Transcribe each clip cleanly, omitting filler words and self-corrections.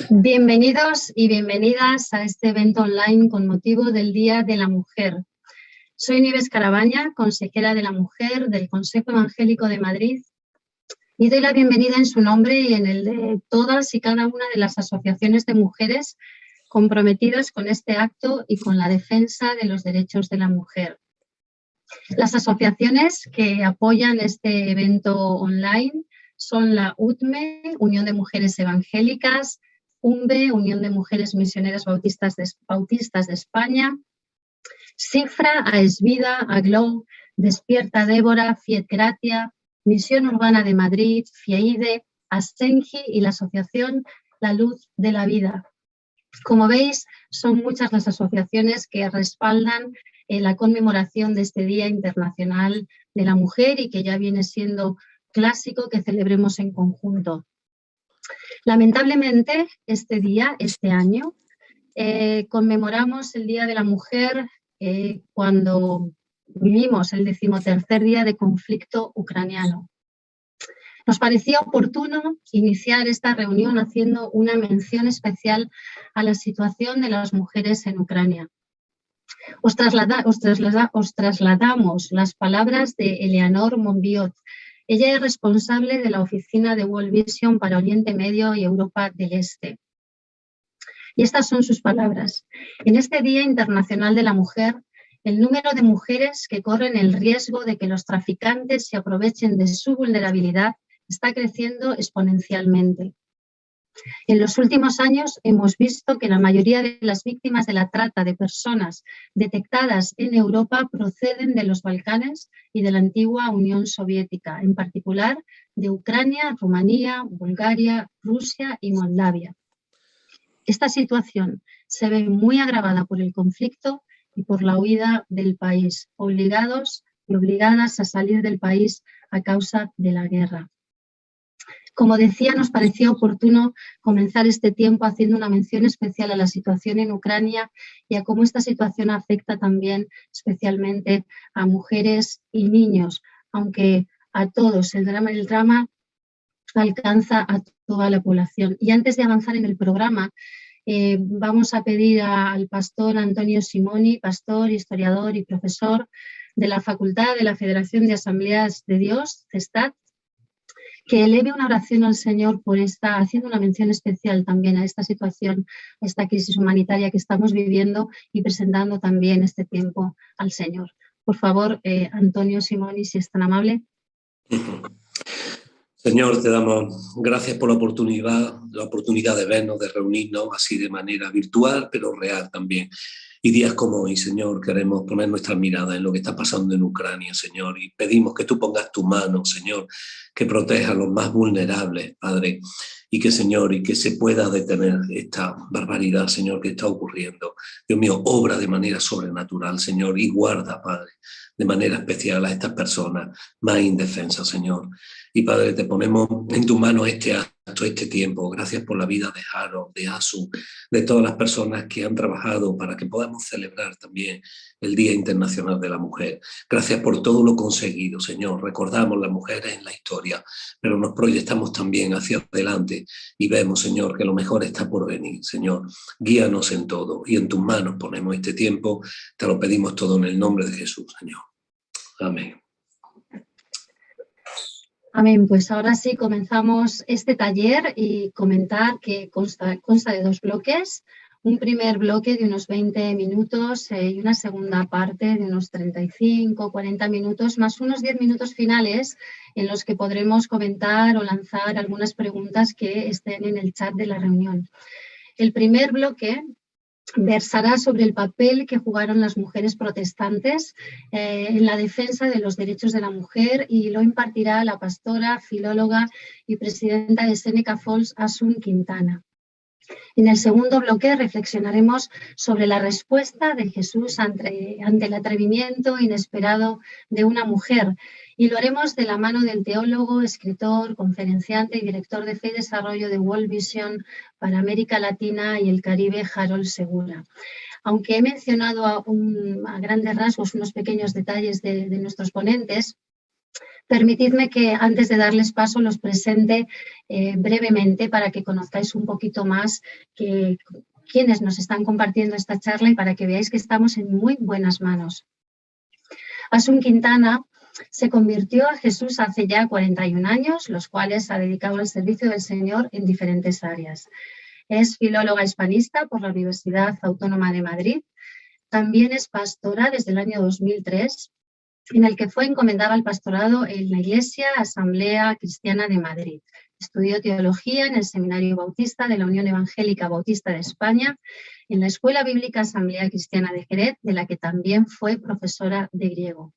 Bienvenidos y bienvenidas a este evento online con motivo del Día de la Mujer. Soy Nieves Carabaña, consejera de la Mujer del Consejo Evangélico de Madrid, y doy la bienvenida en su nombre y en el de todas y cada una de las asociaciones de mujeres comprometidas con este acto y con la defensa de los derechos de la mujer. Las asociaciones que apoyan este evento online son la UTME, Unión de Mujeres Evangélicas, UMBE, Unión de Mujeres Misioneras Bautistas de España, CIFRA, AESVIDA, AGLOW, Despierta Débora, Fiet Gratia, Misión Urbana de Madrid, FIEIDE, ASENGI y la Asociación La Luz de la Vida. Como veis, son muchas las asociaciones que respaldan la conmemoración de este Día Internacional de la Mujer y que ya viene siendo clásico que celebremos en conjunto. Lamentablemente, este año, conmemoramos el Día de la Mujer cuando vivimos el 13º día de conflicto ucraniano. Nos parecía oportuno iniciar esta reunión haciendo una mención especial a la situación de las mujeres en Ucrania. Os trasladamos las palabras de Eleanor Monbiot. Ella es responsable de la oficina de World Vision para Oriente Medio y Europa del Este. Y estas son sus palabras. En este Día Internacional de la Mujer, el número de mujeres que corren el riesgo de que los traficantes se aprovechen de su vulnerabilidad está creciendo exponencialmente. En los últimos años hemos visto que la mayoría de las víctimas de la trata de personas detectadas en Europa proceden de los Balcanes y de la antigua Unión Soviética, en particular de Ucrania, Rumanía, Bulgaria, Rusia y Moldavia. Esta situación se ve muy agravada por el conflicto y por la huida del país, obligados y obligadas a salir del país a causa de la guerra. Como decía, nos pareció oportuno comenzar este tiempo haciendo una mención especial a la situación en Ucrania y a cómo esta situación afecta también especialmente a mujeres y niños, aunque a todos, el drama alcanza a toda la población. Y antes de avanzar en el programa, vamos a pedir al pastor Antonio Simoni, pastor, historiador y profesor de la Facultad de la Federación de Asambleas de Dios, CESTAT, que eleve una oración al Señor por haciendo una mención especial también a esta situación, a esta crisis humanitaria que estamos viviendo y presentando también este tiempo al Señor. Por favor, Antonio Simoni, si es tan amable. Señor, te damos gracias por la oportunidad de vernos, de reunirnos así de manera virtual, pero real también. Y días como hoy, Señor, queremos poner nuestra mirada en lo que está pasando en Ucrania, Señor, y pedimos que tú pongas tu mano, Señor, que proteja a los más vulnerables, Padre, y que, Señor, y que se pueda detener esta barbaridad, Señor, que está ocurriendo. Dios mío, obra de manera sobrenatural, Señor, y guarda, Padre, de manera especial a estas personas más indefensas, Señor. Y, Padre, te ponemos en tu mano este acto, este tiempo. Gracias por la vida de Harold, de Asu, de todas las personas que han trabajado para que podamos celebrar también el Día Internacional de la Mujer. Gracias por todo lo conseguido, Señor. Recordamos las mujeres en la historia, pero nos proyectamos también hacia adelante y vemos, Señor, que lo mejor está por venir, Señor. Guíanos en todo y en tus manos ponemos este tiempo. Te lo pedimos todo en el nombre de Jesús, Señor. Amén. Amén, pues ahora sí comenzamos este taller y comentar que consta de 2 bloques. Un primer bloque de unos 20 minutos y una segunda parte de unos 35, 40 minutos, más unos 10 minutos finales en los que podremos comentar o lanzar algunas preguntas que estén en el chat de la reunión. El primer bloque versará sobre el papel que jugaron las mujeres protestantes en la defensa de los derechos de la mujer y lo impartirá la pastora, filóloga y presidenta de Seneca Falls, Asun Quintana. En el segundo bloque reflexionaremos sobre la respuesta de Jesús ante el atrevimiento inesperado de una mujer y lo haremos de la mano del teólogo, escritor, conferenciante y director de Fe y Desarrollo de World Vision para América Latina y el Caribe, Harold Segura. Aunque he mencionado a grandes rasgos unos pequeños detalles de nuestros ponentes, Permitidme que antes de darles paso los presente brevemente para que conozcáis un poquito más quiénes nos están compartiendo esta charla y para que veáis que estamos en muy buenas manos. Asun Quintana se convirtió a Jesús hace ya 41 años, los cuales ha dedicado al servicio del Señor en diferentes áreas. Es filóloga hispanista por la Universidad Autónoma de Madrid. También es pastora desde el año 2003, en el que fue encomendada al pastorado en la Iglesia Asamblea Cristiana de Madrid. Estudió teología en el Seminario Bautista de la Unión Evangélica Bautista de España, en la Escuela Bíblica Asamblea Cristiana de Jerez, de la que también fue profesora de griego.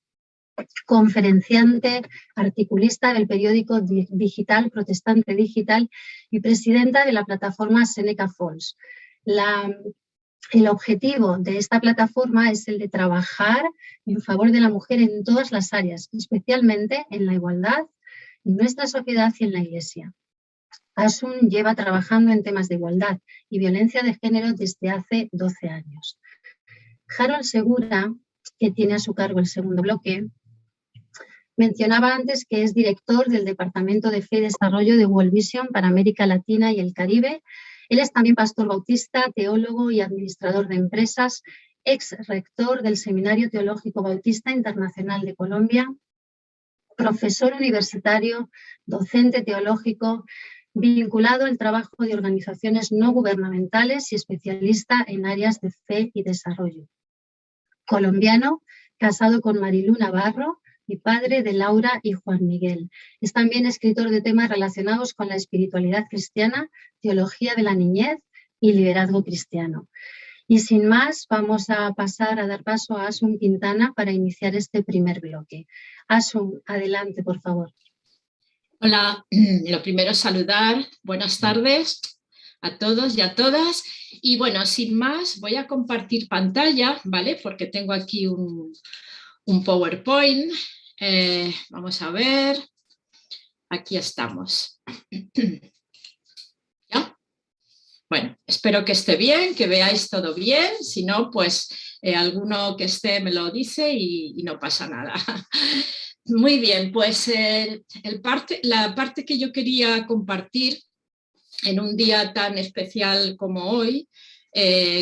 Conferenciante, articulista del periódico digital Protestante Digital y presidenta de la plataforma Seneca Falls. El objetivo de esta plataforma es el de trabajar en favor de la mujer en todas las áreas, especialmente en la igualdad, en nuestra sociedad y en la Iglesia. Asun lleva trabajando en temas de igualdad y violencia de género desde hace 12 años. Harold Segura, que tiene a su cargo el segundo bloque, mencionaba antes que es director del Departamento de Fe y Desarrollo de World Vision para América Latina y el Caribe. Él es también pastor bautista, teólogo y administrador de empresas, ex rector del Seminario Teológico Bautista Internacional de Colombia, profesor universitario, docente teológico, vinculado al trabajo de organizaciones no gubernamentales y especialista en áreas de fe y desarrollo. Colombiano, casado con Marilú Navarro y padre de Laura y Juan Miguel. Es también escritor de temas relacionados con la espiritualidad cristiana, teología de la niñez y liderazgo cristiano. Y sin más, vamos a pasar a dar paso a Asun Quintana para iniciar este primer bloque. Asun, adelante, por favor. Hola, lo primero es saludar, buenas tardes a todos y a todas. Y bueno, sin más, voy a compartir pantalla, ¿vale? Porque tengo aquí un PowerPoint. Vamos a ver, aquí estamos. ¿Ya? Bueno, espero que esté bien, que veáis todo bien. Si no, pues alguno que esté me lo dice y no pasa nada. Muy bien, pues la parte que yo quería compartir en un día tan especial como hoy,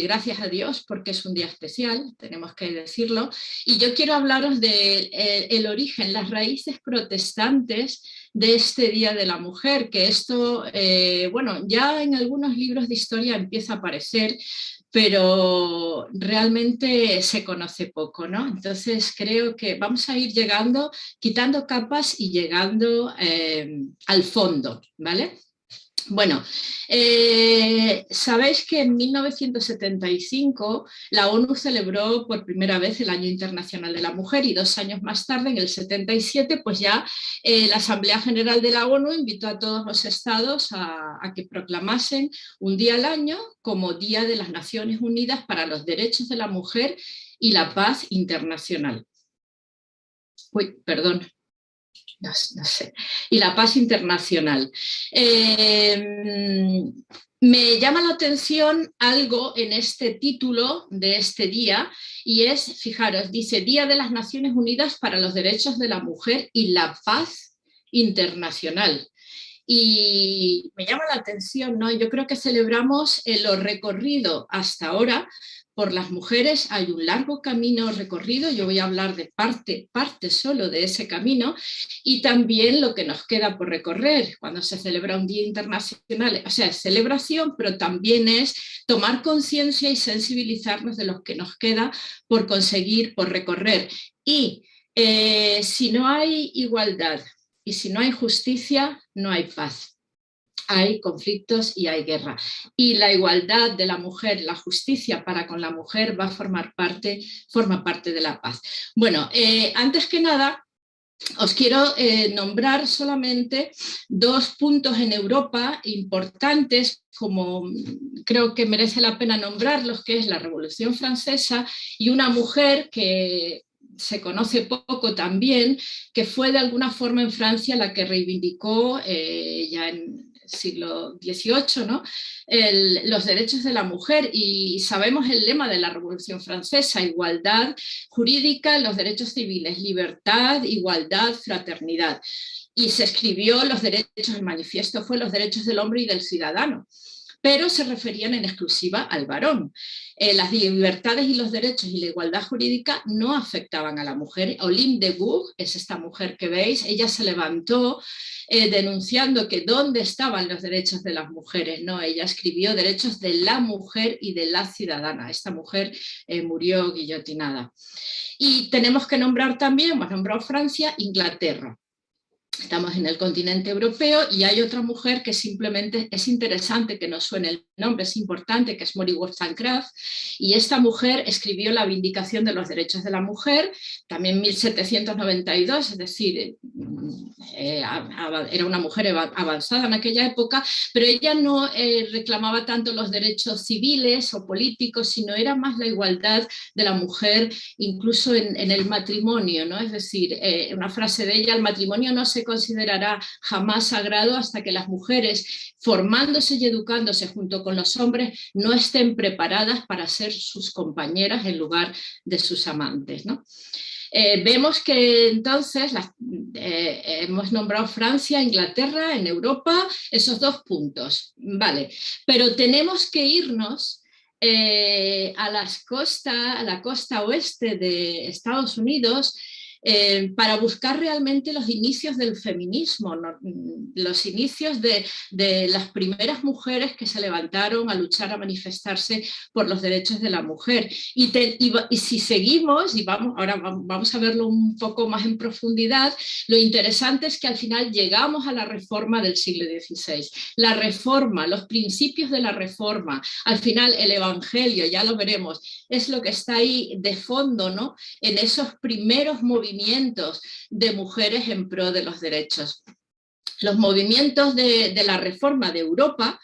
gracias a Dios, porque es un día especial, tenemos que decirlo, y yo quiero hablaros del origen, las raíces protestantes de este Día de la Mujer, que esto, bueno, ya en algunos libros de historia empieza a aparecer, pero realmente se conoce poco, ¿no? Entonces creo que vamos a ir llegando, quitando capas y llegando al fondo, ¿vale? Bueno, sabéis que en 1975 la ONU celebró por primera vez el Año Internacional de la Mujer y 2 años más tarde, en el 77, pues ya la Asamblea General de la ONU invitó a todos los estados a que proclamasen un día al año como Día de las Naciones Unidas para los Derechos de la Mujer y la Paz Internacional. Uy, perdón. No sé, y la paz internacional. Me llama la atención algo en este título de este día y es, fijaros, dice Día de las Naciones Unidas para los Derechos de la Mujer y la Paz Internacional. Y me llama la atención, ¿no? Yo creo que celebramos lo recorrido hasta ahora. Por las mujeres hay un largo camino recorrido, yo voy a hablar de parte solo de ese camino, y también lo que nos queda por recorrer cuando se celebra un día internacional, o sea, es celebración, pero también es tomar conciencia y sensibilizarnos de lo que nos queda por conseguir, por recorrer. Y si no hay igualdad y si no hay justicia, no hay paz. Hay conflictos y hay guerra. Y la igualdad de la mujer, la justicia para con la mujer forma parte de la paz. Bueno, antes que nada, os quiero nombrar solamente 2 puntos en Europa importantes, como creo que merece la pena nombrarlos, que es la Revolución Francesa y una mujer que se conoce poco también, que fue de alguna forma en Francia la que reivindicó ya siglo XVIII, ¿no? Los derechos de la mujer, y sabemos el lema de la Revolución Francesa: igualdad jurídica, los derechos civiles, libertad, igualdad, fraternidad. Y se escribió los derechos, el manifiesto fue los derechos del hombre y del ciudadano, pero se referían en exclusiva al varón. Las libertades y los derechos y la igualdad jurídica no afectaban a la mujer. Olympe de Gouges es esta mujer que veis, ella se levantó denunciando que dónde estaban los derechos de las mujeres, ¿no? Ella escribió derechos de la mujer y de la ciudadana. Esta mujer murió guillotinada. Y tenemos que nombrar también, hemos nombrado Francia, Inglaterra. Estamos en el continente europeo y hay otra mujer que simplemente es interesante que nos suene el nombre, es importante, que es Mary Wollstonecraft, y esta mujer escribió La Vindicación de los Derechos de la Mujer, también en 1792, es decir, era una mujer avanzada en aquella época, pero ella no reclamaba tanto los derechos civiles o políticos, sino era más la igualdad de la mujer, incluso en el matrimonio, ¿no? Es decir, una frase de ella: el matrimonio no se considerará jamás sagrado hasta que las mujeres, formándose y educándose junto con los hombres, no estén preparadas para ser sus compañeras en lugar de sus amantes, ¿no? Vemos que entonces hemos nombrado Francia, Inglaterra, en Europa, esos dos puntos, vale, pero tenemos que irnos a la costa oeste de Estados Unidos, para buscar realmente los inicios del feminismo, ¿no? Los inicios de las primeras mujeres que se levantaron a luchar, a manifestarse por los derechos de la mujer. Y si seguimos, y ahora vamos a verlo un poco más en profundidad, lo interesante es que al final llegamos a la reforma del siglo XVI. La reforma, los principios de la reforma, al final el evangelio, ya lo veremos, es lo que está ahí de fondo, ¿no? En esos primeros movimientos de mujeres en pro de los derechos. Los movimientos de la reforma de Europa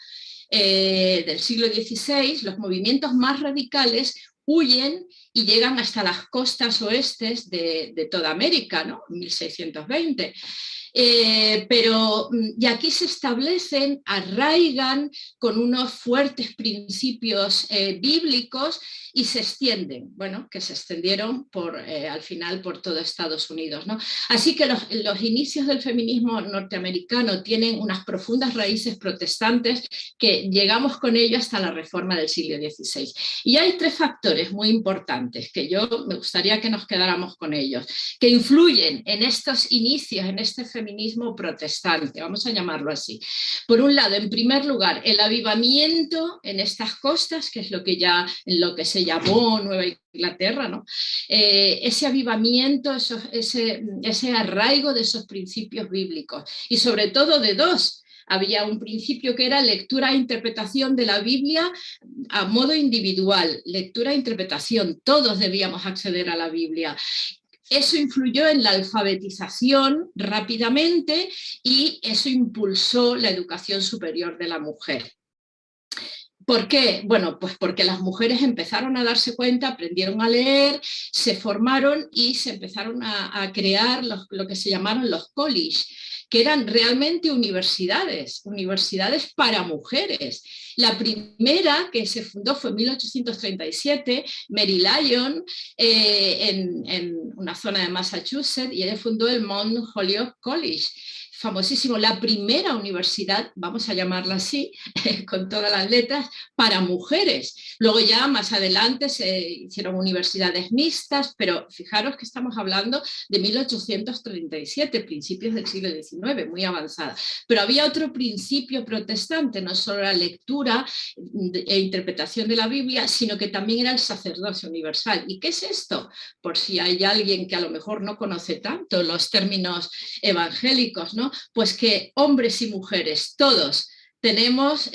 del siglo XVI, los movimientos más radicales, huyen y llegan hasta las costas oestes de toda América, ¿no? 1620. Y aquí se establecen, arraigan con unos fuertes principios bíblicos y se extienden, bueno, que se extendieron al final por todo Estados Unidos, ¿no? Así que los inicios del feminismo norteamericano tienen unas profundas raíces protestantes que llegamos con ello hasta la reforma del siglo XVI. Y hay tres factores muy importantes que me gustaría que nos quedáramos con ellos, que influyen en estos inicios, en este feminismo protestante, vamos a llamarlo así. Por un lado, en primer lugar, el avivamiento en estas costas, que es lo que se llamó Nueva Inglaterra, ¿no? Ese avivamiento, ese arraigo de esos principios bíblicos, y sobre todo de dos. Había un principio que era lectura e interpretación de la Biblia a modo individual, lectura e interpretación, todos debíamos acceder a la Biblia. Eso influyó en la alfabetización rápidamente y eso impulsó la educación superior de la mujer. ¿Por qué? Bueno, pues porque las mujeres empezaron a darse cuenta, aprendieron a leer, se formaron y se empezaron a crear lo que se llamaron los colleges, que eran realmente universidades para mujeres. La primera que se fundó fue en 1837, Mary Lyon, en una zona de Massachusetts, y ella fundó el Mount Holyoke College, famosísimo, la primera universidad, vamos a llamarla así, con todas las letras, para mujeres. Luego ya más adelante se hicieron universidades mixtas, pero fijaros que estamos hablando de 1837, principios del siglo XIX, muy avanzada. Pero había otro principio protestante, no solo la lectura e interpretación de la Biblia, sino que también era el sacerdocio universal. ¿Y qué es esto? Por si hay alguien que a lo mejor no conoce tanto los términos evangélicos, ¿no? Pues que hombres y mujeres, todos, podemos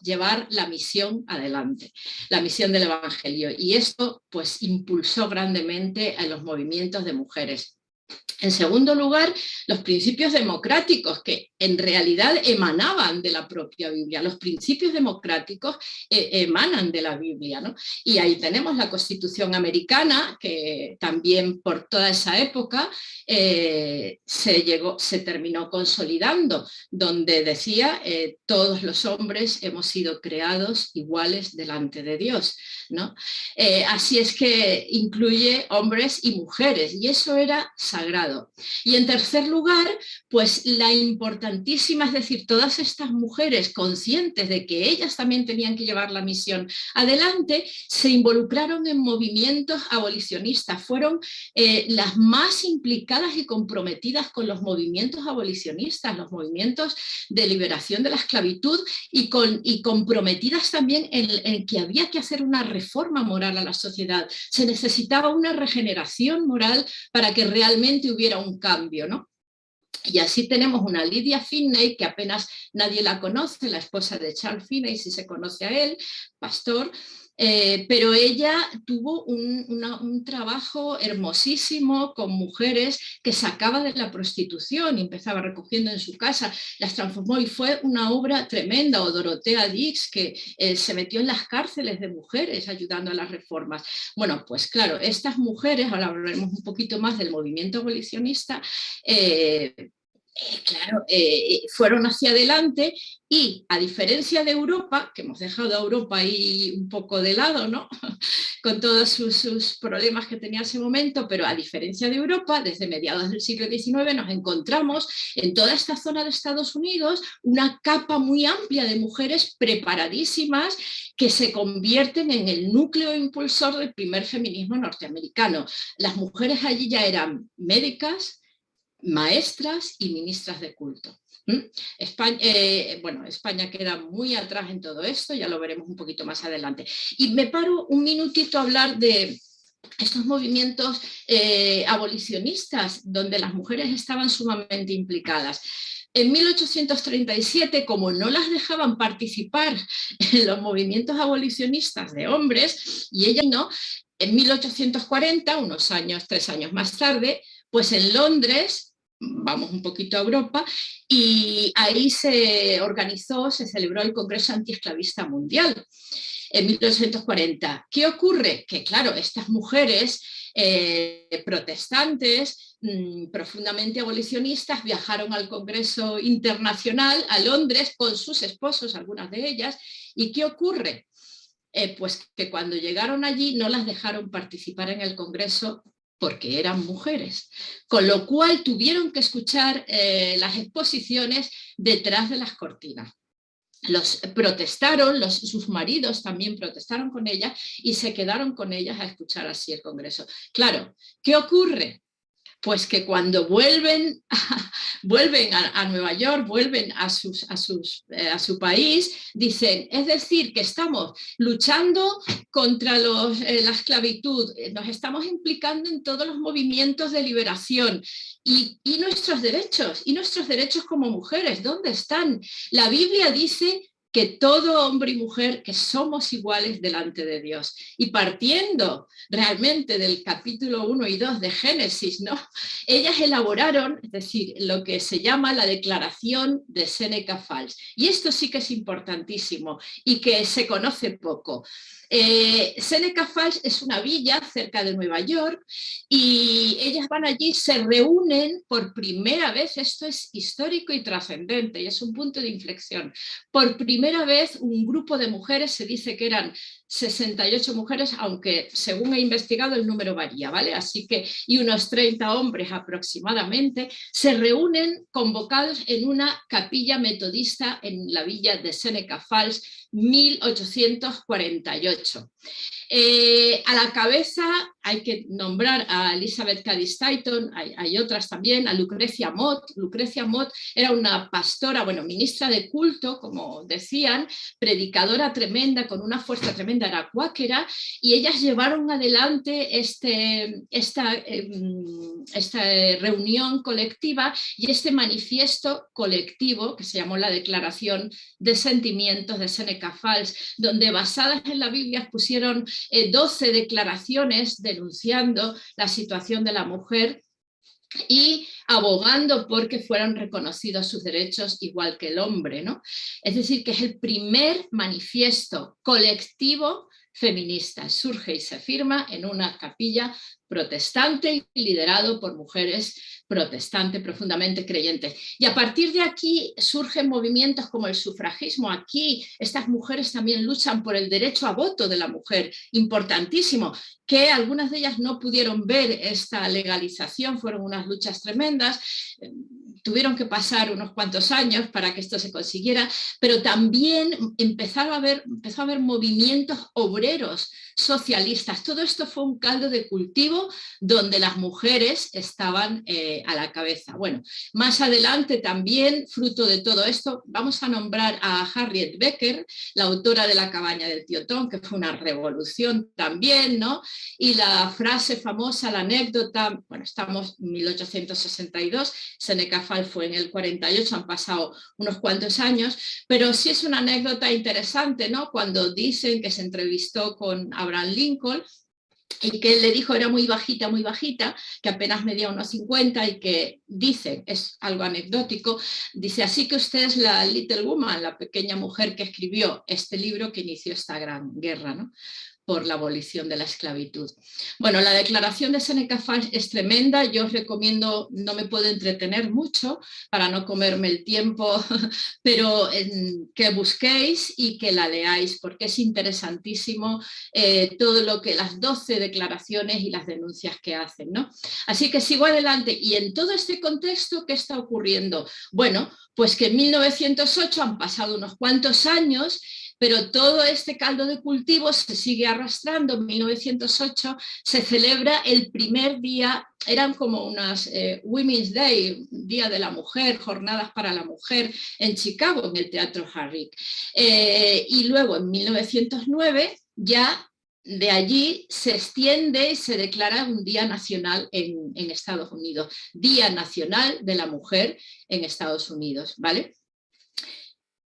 llevar la misión adelante, la misión del Evangelio. Y esto pues impulsó grandemente a los movimientos de mujeres. En segundo lugar, los principios democráticos, que en realidad emanaban de la propia Biblia. Los principios democráticos emanan de la Biblia, ¿no? Y ahí tenemos la Constitución americana, que también por toda esa época se terminó consolidando, donde decía todos los hombres hemos sido creados iguales delante de Dios, ¿no? Así es que incluye hombres y mujeres, y eso era sagrado. Y en tercer lugar, pues la importantísima, es decir, todas estas mujeres conscientes de que ellas también tenían que llevar la misión adelante, se involucraron en movimientos abolicionistas, fueron las más implicadas y comprometidas con los movimientos abolicionistas, los movimientos de liberación de la esclavitud y comprometidas también en que había que hacer una reforma moral a la sociedad. Se necesitaba una regeneración moral para que realmente hubiera un cambio, ¿no? Y así tenemos una Lydia Finney, que apenas nadie la conoce, la esposa de Charles Finney, si se conoce a él, pastor, pero ella tuvo un trabajo hermosísimo con mujeres que sacaba de la prostitución y empezaba recogiendo en su casa, las transformó y fue una obra tremenda. O Dorothea Dix, que se metió en las cárceles de mujeres ayudando a las reformas. Bueno, pues claro, estas mujeres, ahora hablaremos un poquito más del movimiento abolicionista, claro, fueron hacia adelante y, a diferencia de Europa, que hemos dejado a Europa ahí un poco de lado, ¿no? Con todos sus problemas que tenía en ese momento, pero a diferencia de Europa, desde mediados del siglo XIX nos encontramos en toda esta zona de Estados Unidos una capa muy amplia de mujeres preparadísimas que se convierten en el núcleo impulsor del primer feminismo norteamericano. Las mujeres allí ya eran médicas, maestras y ministras de culto. España queda muy atrás en todo esto, ya lo veremos un poquito más adelante. Y me paro un minutito a hablar de estos movimientos abolicionistas, donde las mujeres estaban sumamente implicadas. En 1837, como no las dejaban participar en los movimientos abolicionistas de hombres, y ella no, en 1840, 3 años más tarde, pues en Londres, vamos un poquito a Europa, y ahí se celebró el Congreso Antiesclavista Mundial en 1840. ¿Qué ocurre? Que claro, estas mujeres protestantes, profundamente abolicionistas, viajaron al Congreso Internacional, a Londres, con sus esposos, algunas de ellas. ¿Y qué ocurre? Pues que cuando llegaron allí no las dejaron participar en el Congreso porque eran mujeres, con lo cual tuvieron que escuchar las exposiciones detrás de las cortinas. Sus maridos también protestaron con ellas y se quedaron con ellas a escuchar así el Congreso. Claro, ¿qué ocurre? Pues que cuando vuelven a Nueva York, vuelven a su país, dicen, es decir, que estamos luchando contra la esclavitud, nos estamos implicando en todos los movimientos de liberación y nuestros derechos como mujeres, ¿dónde están? La Biblia dice que todo hombre y mujer, que somos iguales delante de Dios. Y partiendo realmente del capítulo 1 y 2 de Génesis, ¿no? Ellas elaboraron, es decir, lo que se llama la Declaración de Seneca Falls. Y esto sí que es importantísimo y que se conoce poco. Seneca Falls es una villa cerca de Nueva York y ellas van allí, se reúnen por primera vez, esto es histórico y trascendente y es un punto de inflexión. Por primera vez un grupo de mujeres, se dice que eran 68 mujeres, aunque según he investigado el número varía, ¿vale? Así que, y unos 30 hombres aproximadamente, se reúnen convocados en una capilla metodista en la villa de Seneca Falls, 1848. A la cabeza hay que nombrar a Elizabeth Cady Stanton, hay otras también, a Lucrecia Mott. Lucrecia Mott era una pastora, ministra de culto, como decían, predicadora tremenda, con una fuerza tremenda, era cuáquera, y ellas llevaron adelante esta reunión colectiva y este manifiesto colectivo que se llamó la Declaración de Sentimientos de Seneca Falls, donde basadas en la Biblia pusieron 12 declaraciones denunciando la situación de la mujer y abogando porque fueran reconocidos sus derechos igual que el hombre, ¿no? Es decir, que es el primer manifiesto colectivo feminista. Surge y se firma en una capilla protestante liderado por mujeres protestantes profundamente creyentes. Y a partir de aquí surgen movimientos como el sufragismo. Aquí estas mujeres también luchan por el derecho a voto de la mujer, importantísimo, que algunas de ellas no pudieron ver esta legalización, fueron unas luchas tremendas, tuvieron que pasar unos cuantos años para que esto se consiguiera, pero también empezó a haber movimientos obreros socialistas. Todo esto fue un caldo de cultivo donde las mujeres estaban a la cabeza. Bueno, más adelante también, fruto de todo esto, vamos a nombrar a Harriet Becker, la autora de La cabaña del tío Tom, que fue una revolución también, ¿no? Y la frase famosa, la anécdota, bueno, estamos en 1862, Seneca Falls fue en el 48, han pasado unos cuantos años, pero sí es una anécdota interesante, ¿no? Cuando dicen que se entrevistó con Abraham Lincoln y que él le dijo, era muy bajita, que apenas medía unos 50 y que dice, es algo anecdótico, dice, así que usted es la Little Woman, la pequeña mujer que escribió este libro que inició esta gran guerra, ¿no?, por la abolición de la esclavitud. Bueno, la declaración de Seneca Falls es tremenda, yo os recomiendo, no me puedo entretener mucho para no comerme el tiempo, pero que busquéis y que la leáis, porque es interesantísimo todo lo que, las 12 declaraciones y las denuncias que hacen, ¿no? Así que sigo adelante, y en todo este contexto, ¿qué está ocurriendo? Bueno, pues que en 1908 han pasado unos cuantos años, pero todo este caldo de cultivo se sigue arrastrando. En 1908 se celebra el primer día, eran como unas Women's Day, Día de la Mujer, Jornadas para la Mujer, en Chicago, en el Teatro Harrick. Y luego en 1909 ya de allí se extiende y se declara un Día Nacional en Estados Unidos, Día Nacional de la Mujer en Estados Unidos, ¿vale?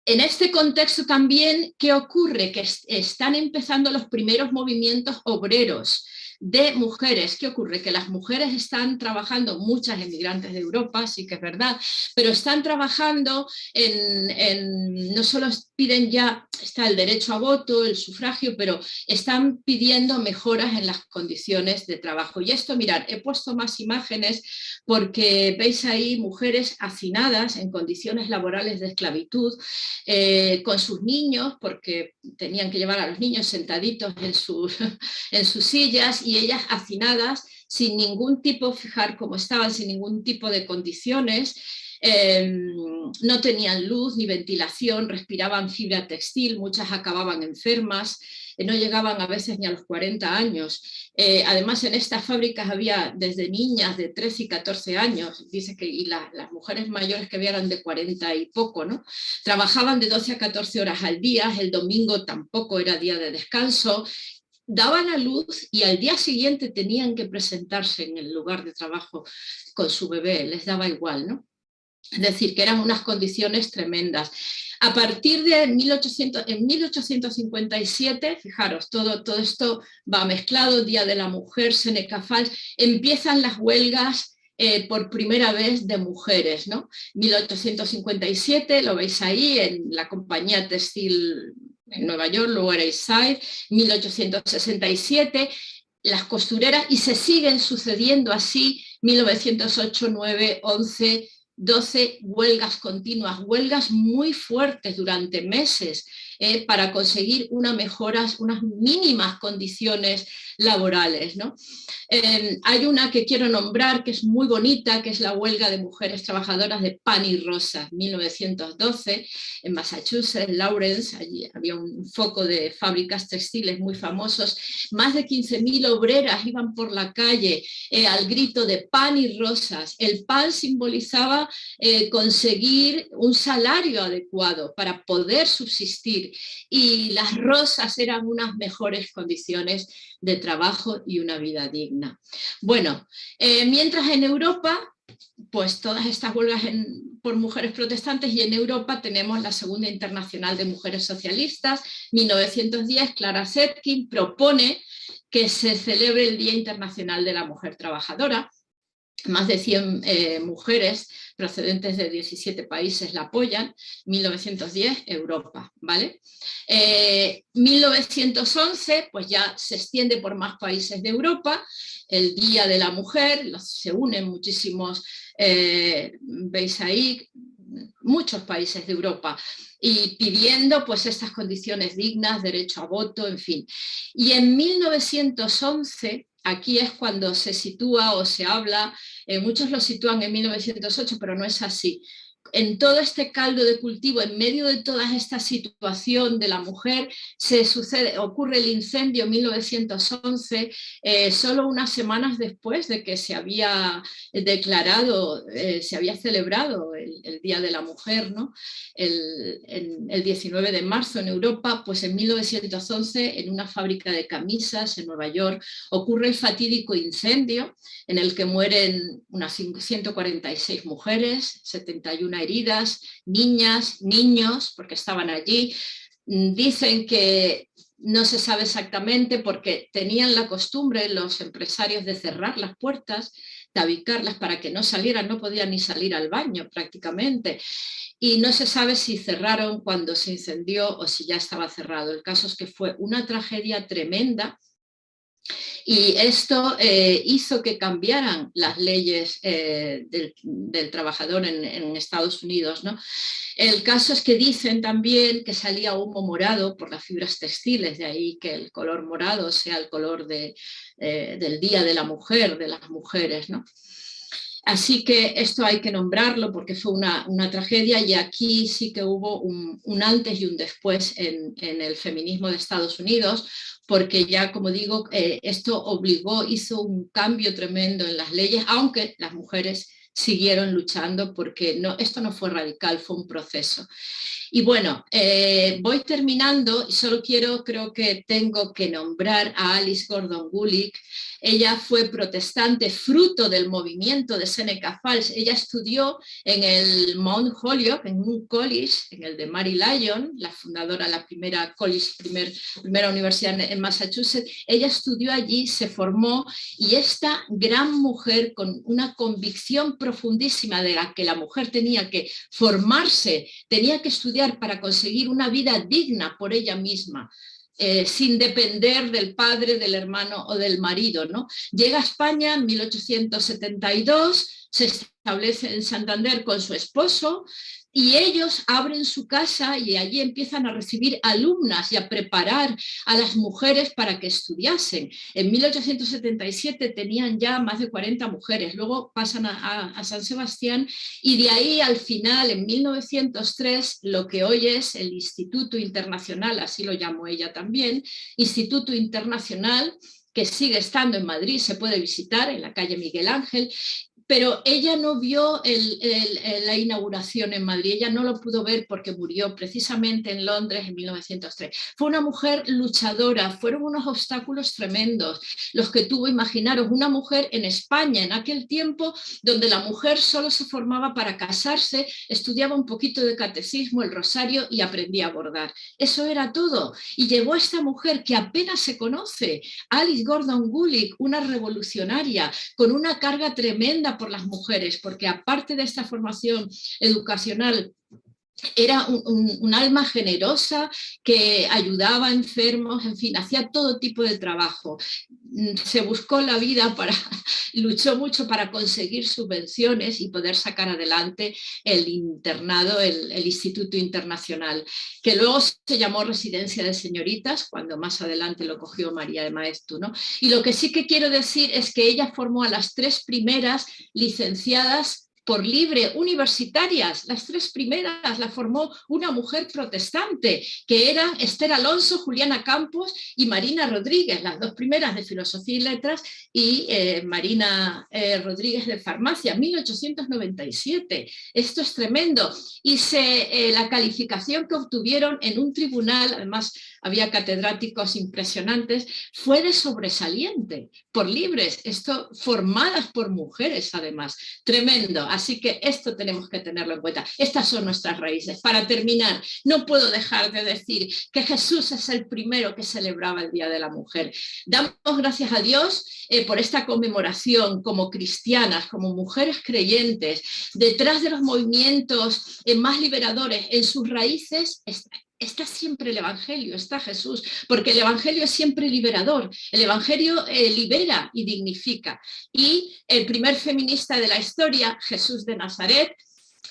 En este contexto también, ¿qué ocurre? Que están empezando los primeros movimientos obreros de mujeres. ¿Qué ocurre? Que las mujeres están trabajando, muchas emigrantes de Europa, sí que es verdad, pero están trabajando no solo piden ya, está el derecho a voto, el sufragio, pero están pidiendo mejoras en las condiciones de trabajo. Y esto, mirad, he puesto más imágenes porque veis ahí mujeres hacinadas en condiciones laborales de esclavitud, con sus niños, porque tenían que llevar a los niños sentaditos en sus sillas, y ellas hacinadas sin ningún tipo, fijar cómo estaban, sin ningún tipo de condiciones, no tenían luz ni ventilación, respiraban fibra textil, muchas acababan enfermas, no llegaban a veces ni a los 40 años. Además, en estas fábricas había desde niñas de 13 y 14 años, dice que, y las mujeres mayores que había eran de 40 y poco, ¿no? Trabajaban de 12 a 14 horas al día, el domingo tampoco era día de descanso, daban a luz y al día siguiente tenían que presentarse en el lugar de trabajo con su bebé, les daba igual, ¿no? Es decir, que eran unas condiciones tremendas. A partir de 1857, fijaros, todo esto va mezclado, Día de la Mujer, Seneca Falls, empiezan las huelgas por primera vez de mujeres, ¿no? 1857, lo veis ahí, en la compañía textil en Nueva York, Lower East Side, 1867, las costureras, y se siguen sucediendo así, 1908, 9, 11, 12 huelgas continuas, huelgas muy fuertes durante meses para conseguir unas mínimas condiciones laborales, ¿no? Hay una que quiero nombrar que es muy bonita, que es la huelga de mujeres trabajadoras de pan y rosas, 1912, en Massachusetts, Lawrence, allí había un foco de fábricas textiles muy famosos, más de 15.000 obreras iban por la calle al grito de pan y rosas. El pan simbolizaba conseguir un salario adecuado para poder subsistir, y las rosas eran unas mejores condiciones de trabajo y una vida digna. Bueno, mientras en Europa, pues todas estas huelgas por mujeres protestantes, y en Europa tenemos la Segunda Internacional de Mujeres Socialistas, 1910, Clara Zetkin propone que se celebre el Día Internacional de la Mujer Trabajadora, Más de 100 mujeres procedentes de 17 países la apoyan. 1910, Europa, ¿vale? 1911, pues ya se extiende por más países de Europa, el Día de la Mujer, se unen muchísimos, veis ahí, muchos países de Europa, y pidiendo pues estas condiciones dignas, derecho a voto, en fin. Y en 1911, aquí es cuando se sitúa o se habla, muchos lo sitúan en 1908, pero no es así. En todo este caldo de cultivo, en medio de toda esta situación de la mujer, ocurre el incendio en 1911, solo unas semanas después de que se había declarado, se había celebrado el Día de la Mujer, ¿no? el 19 de marzo en Europa. Pues en 1911, en una fábrica de camisas en Nueva York, ocurre el fatídico incendio en el que mueren unas 146 mujeres, 71 heridas, niñas, niños, porque estaban allí. Dicen que no se sabe exactamente porque tenían la costumbre los empresarios de cerrar las puertas, tabicarlas para que no salieran, no podían ni salir al baño prácticamente. Y no se sabe si cerraron cuando se incendió o si ya estaba cerrado. El caso es que fue una tragedia tremenda. Y esto hizo que cambiaran las leyes del trabajador en Estados Unidos, ¿no? El caso es que dicen también que salía humo morado por las fibras textiles, de ahí que el color morado sea el color del Día de la Mujer, de las mujeres, ¿no? Así que esto hay que nombrarlo porque fue una tragedia, y aquí sí que hubo un antes y un después en el feminismo de Estados Unidos, porque ya, como digo, esto hizo un cambio tremendo en las leyes, aunque las mujeres siguieron luchando, porque esto no fue radical, fue un proceso. Y bueno, voy terminando y solo creo que tengo que nombrar a Alice Gordon Gulick. Ella fue protestante fruto del movimiento de Seneca Falls. Ella estudió en el Mount Holyoke, en un college, en el de Mary Lyon, la fundadora, la primera universidad en Massachusetts. Ella estudió allí, se formó, y esta gran mujer con una convicción profundísima de que la mujer tenía que formarse, tenía que estudiar para conseguir una vida digna por ella misma, sin depender del padre, del hermano o del marido, ¿no? Llega a España en 1872, se establece en Santander con su esposo, y ellos abren su casa y allí empiezan a recibir alumnas y a preparar a las mujeres para que estudiasen. En 1877 tenían ya más de 40 mujeres, luego pasan a San Sebastián, y de ahí al final, en 1903, lo que hoy es el Instituto Internacional, así lo llamó ella también, Instituto Internacional, que sigue estando en Madrid, se puede visitar en la calle Miguel Ángel. Pero ella no vio la inauguración en Madrid, ella no lo pudo ver porque murió precisamente en Londres en 1903. Fue una mujer luchadora, fueron unos obstáculos tremendos los que tuvo. Imaginaros, una mujer en España en aquel tiempo, donde la mujer solo se formaba para casarse, estudiaba un poquito de catecismo, el rosario, y aprendía a bordar. Eso era todo. Y llegó esta mujer que apenas se conoce, Alice Gordon Gulick, una revolucionaria con una carga tremenda por las mujeres, porque aparte de esta formación educacional, era un alma generosa que ayudaba a enfermos, en fin, hacía todo tipo de trabajo. Se buscó la vida, luchó mucho para conseguir subvenciones y poder sacar adelante el internado, el Instituto Internacional, que luego se llamó Residencia de Señoritas, cuando más adelante lo cogió María de Maeztu, ¿no? Y lo que sí que quiero decir es que ella formó a las 3 primeras licenciadas por libre universitarias. Las 3 primeras las formó una mujer protestante, que eran Esther Alonso, Juliana Campos y Marina Rodríguez, las 2 primeras de Filosofía y Letras, y Marina Rodríguez de Farmacia, 1897. Esto es tremendo. Y la calificación que obtuvieron en un tribunal, además había catedráticos impresionantes, fue de sobresaliente, por libres, esto formadas por mujeres además. Tremendo. Así que esto tenemos que tenerlo en cuenta. Estas son nuestras raíces. Para terminar, no puedo dejar de decir que Jesús es el primero que celebraba el Día de la Mujer. Damos gracias a Dios por esta conmemoración como cristianas, como mujeres creyentes. Detrás de los movimientos más liberadores, en sus raíces está siempre el Evangelio, está Jesús, porque el Evangelio es siempre liberador, el Evangelio libera y dignifica. Y el primer feminista de la historia, Jesús de Nazaret,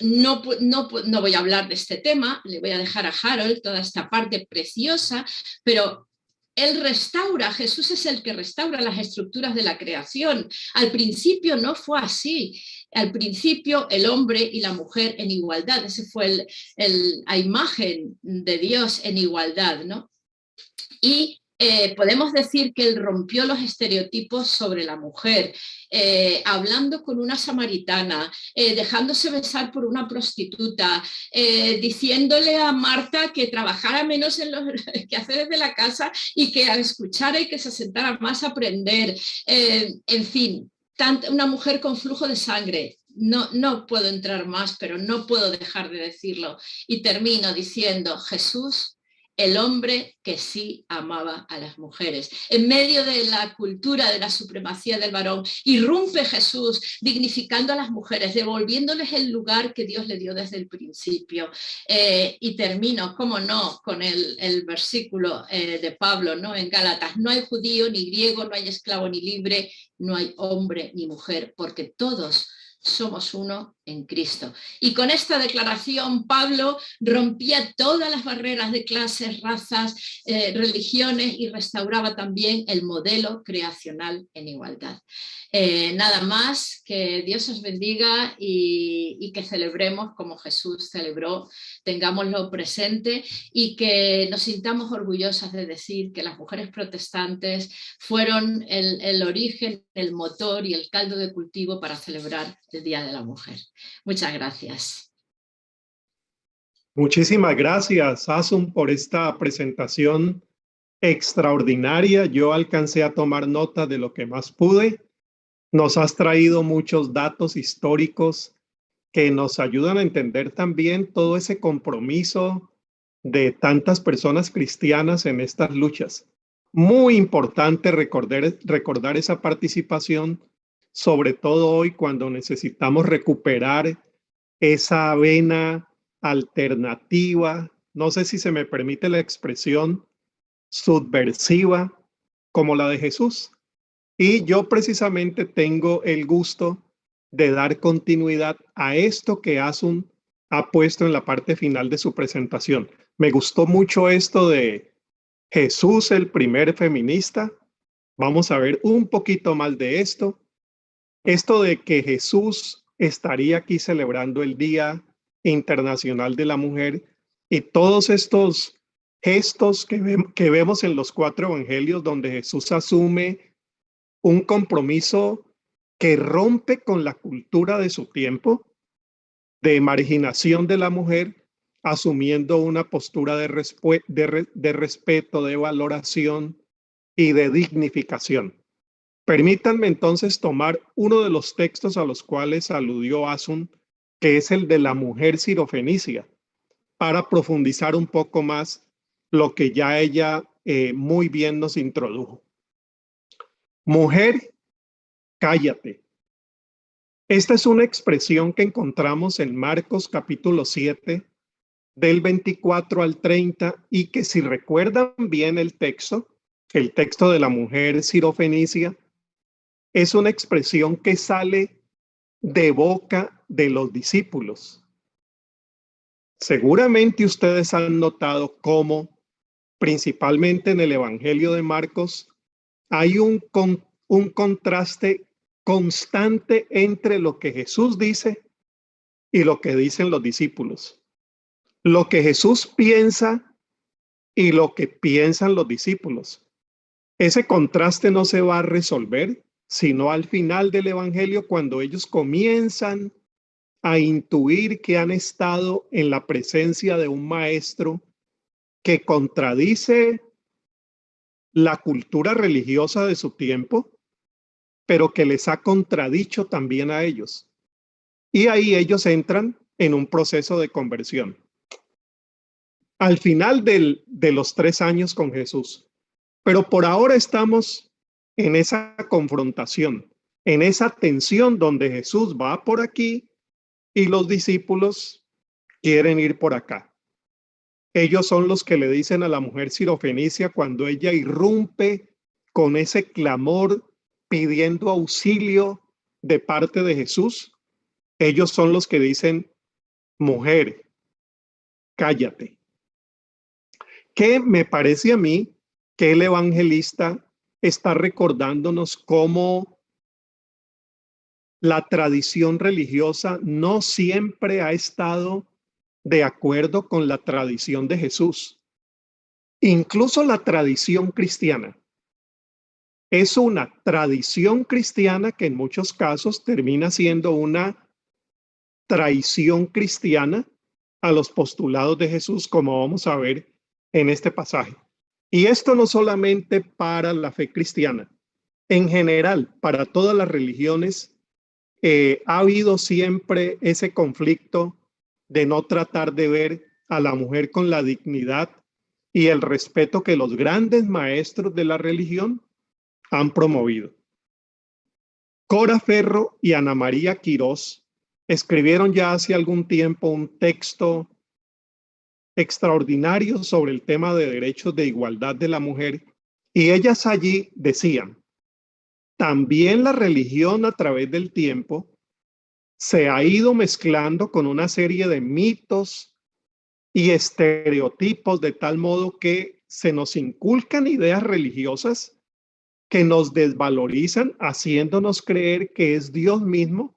no voy a hablar de este tema, le voy a dejar a Harold toda esta parte preciosa, pero él restaura, Jesús es el que restaura las estructuras de la creación. Al principio no fue así. Al principio el hombre y la mujer en igualdad, ese fue la imagen de Dios en igualdad, ¿no? Y podemos decir que él rompió los estereotipos sobre la mujer, hablando con una samaritana, dejándose besar por una prostituta, diciéndole a Marta que trabajara menos en los quehaceres de la casa y que escuchara y que se sentara más a aprender, en fin, una mujer con flujo de sangre. No puedo entrar más, pero no puedo dejar de decirlo. Y termino diciendo, Jesús, el hombre que sí amaba a las mujeres. En medio de la cultura de la supremacía del varón, irrumpe Jesús dignificando a las mujeres, devolviéndoles el lugar que Dios le dio desde el principio. Y termino, cómo no, con el versículo de Pablo, ¿no? En Gálatas: no hay judío ni griego, no hay esclavo ni libre, no hay hombre ni mujer, porque todos somos uno en Cristo. Y con esta declaración Pablo rompía todas las barreras de clases, razas, religiones, y restauraba también el modelo creacional en igualdad. Nada más, que Dios os bendiga y que celebremos como Jesús celebró, tengámoslo presente y que nos sintamos orgullosas de decir que las mujeres protestantes fueron el origen, el motor y el caldo de cultivo para celebrar el Día de la Mujer. Muchas gracias. Muchísimas gracias, Asun, por esta presentación extraordinaria. Yo alcancé a tomar nota de lo que más pude. Nos has traído muchos datos históricos que nos ayudan a entender también todo ese compromiso de tantas personas cristianas en estas luchas. Muy importante recordar esa participación, sobre todo hoy cuando necesitamos recuperar esa vena alternativa, no sé si se me permite la expresión, subversiva, como la de Jesús. Y yo precisamente tengo el gusto de dar continuidad a esto que Asun ha puesto en la parte final de su presentación. Me gustó mucho esto de Jesús, el primer feminista. Vamos a ver un poquito más de esto. Esto de que Jesús estaría aquí celebrando el Día Internacional de la Mujer y todos estos gestos que vemos en los 4 evangelios donde Jesús asume un compromiso que rompe con la cultura de su tiempo, de marginación de la mujer, asumiendo una postura de respeto, de valoración y de dignificación. Permítanme entonces tomar uno de los textos a los cuales aludió Asun, que es el de la mujer sirofenicia, para profundizar un poco más lo que ya ella muy bien nos introdujo. Mujer, cállate. Esta es una expresión que encontramos en Marcos capítulo 7, del 24 al 30, y que si recuerdan bien el texto de la mujer sirofenicia, es una expresión que sale de boca de los discípulos. Seguramente ustedes han notado cómo, principalmente en el Evangelio de Marcos, hay un contraste constante entre lo que Jesús dice y lo que dicen los discípulos. Lo que Jesús piensa y lo que piensan los discípulos. Ese contraste no se va a resolver sino al final del Evangelio, cuando ellos comienzan a intuir que han estado en la presencia de un maestro que contradice la cultura religiosa de su tiempo, pero que les ha contradicho también a ellos. Y ahí ellos entran en un proceso de conversión. Al final de los 3 años con Jesús. Pero por ahora estamos en esa confrontación, en esa tensión donde Jesús va por aquí y los discípulos quieren ir por acá. Ellos son los que le dicen a la mujer sirofenicia cuando ella irrumpe con ese clamor pidiendo auxilio de parte de Jesús. Ellos son los que dicen, mujer, cállate. Que me parece a mí que el evangelista está recordándonos cómo la tradición religiosa no siempre ha estado de acuerdo con la tradición de Jesús. Incluso la tradición cristiana. Es una tradición cristiana que en muchos casos termina siendo una traición cristiana a los postulados de Jesús, como vamos a ver en este pasaje. Y esto no solamente para la fe cristiana, en general, para todas las religiones, ha habido siempre ese conflicto de no tratar de ver a la mujer con la dignidad y el respeto que los grandes maestros de la religión han promovido. Cora Ferro y Ana María Quirós escribieron ya hace algún tiempo un texto extraordinario sobre el tema de derechos de igualdad de la mujer, y ellas allí decían, también la religión a través del tiempo se ha ido mezclando con una serie de mitos y estereotipos de tal modo que se nos inculcan ideas religiosas que nos desvalorizan, haciéndonos creer que es Dios mismo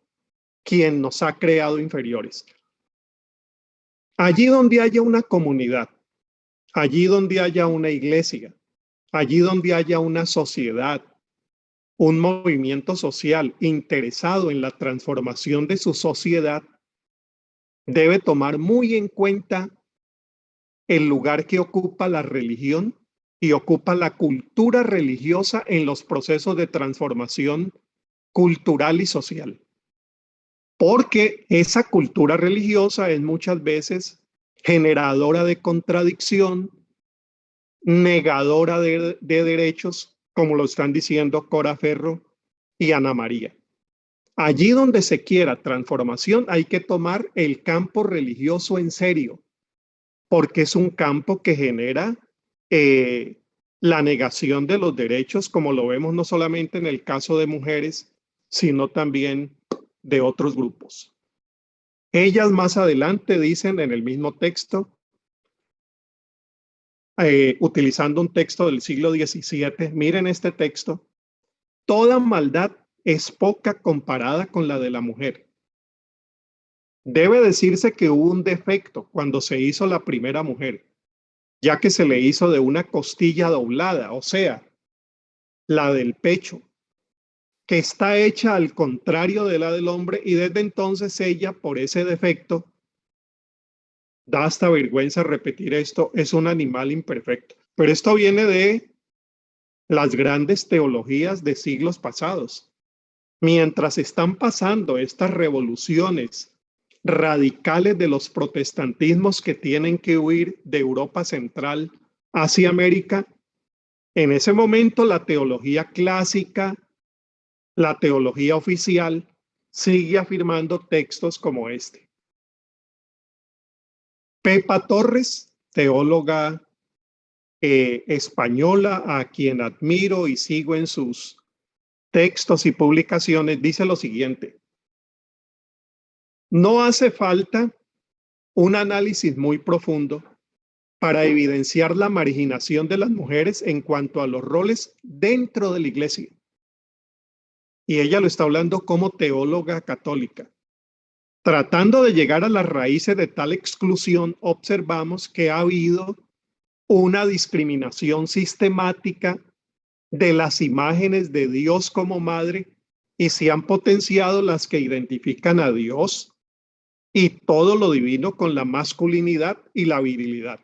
quien nos ha creado inferiores. Allí donde haya una comunidad, allí donde haya una iglesia, allí donde haya una sociedad, un movimiento social interesado en la transformación de su sociedad, debe tomar muy en cuenta el lugar que ocupa la religión y ocupa la cultura religiosa en los procesos de transformación cultural y social. Porque esa cultura religiosa es muchas veces generadora de contradicción, negadora de derechos, como lo están diciendo Cora Ferro y Ana María. Allí donde se quiera transformación hay que tomar el campo religioso en serio, porque es un campo que genera la negación de los derechos, como lo vemos no solamente en el caso de mujeres, sino también de otros grupos. Ellas más adelante dicen en el mismo texto, utilizando un texto del siglo XVII, miren este texto, toda maldad es poca comparada con la de la mujer. Debe decirse que hubo un defecto cuando se hizo la primera mujer, ya que se le hizo de una costilla doblada, o sea, la del pecho, que está hecha al contrario de la del hombre, y desde entonces ella, por ese defecto, da hasta vergüenza repetir esto, es un animal imperfecto. Pero esto viene de las grandes teologías de siglos pasados. Mientras están pasando estas revoluciones radicales de los protestantismos que tienen que huir de Europa Central hacia América, en ese momento la teología clásica, la teología oficial, sigue afirmando textos como este. Pepa Torres, teóloga española, a quien admiro y sigo en sus textos y publicaciones, dice lo siguiente: no hace falta un análisis muy profundo para evidenciar la marginación de las mujeres en cuanto a los roles dentro de la iglesia. Y ella lo está hablando como teóloga católica. Tratando de llegar a las raíces de tal exclusión, observamos que ha habido una discriminación sistemática de las imágenes de Dios como madre y se han potenciado las que identifican a Dios y todo lo divino con la masculinidad y la virilidad.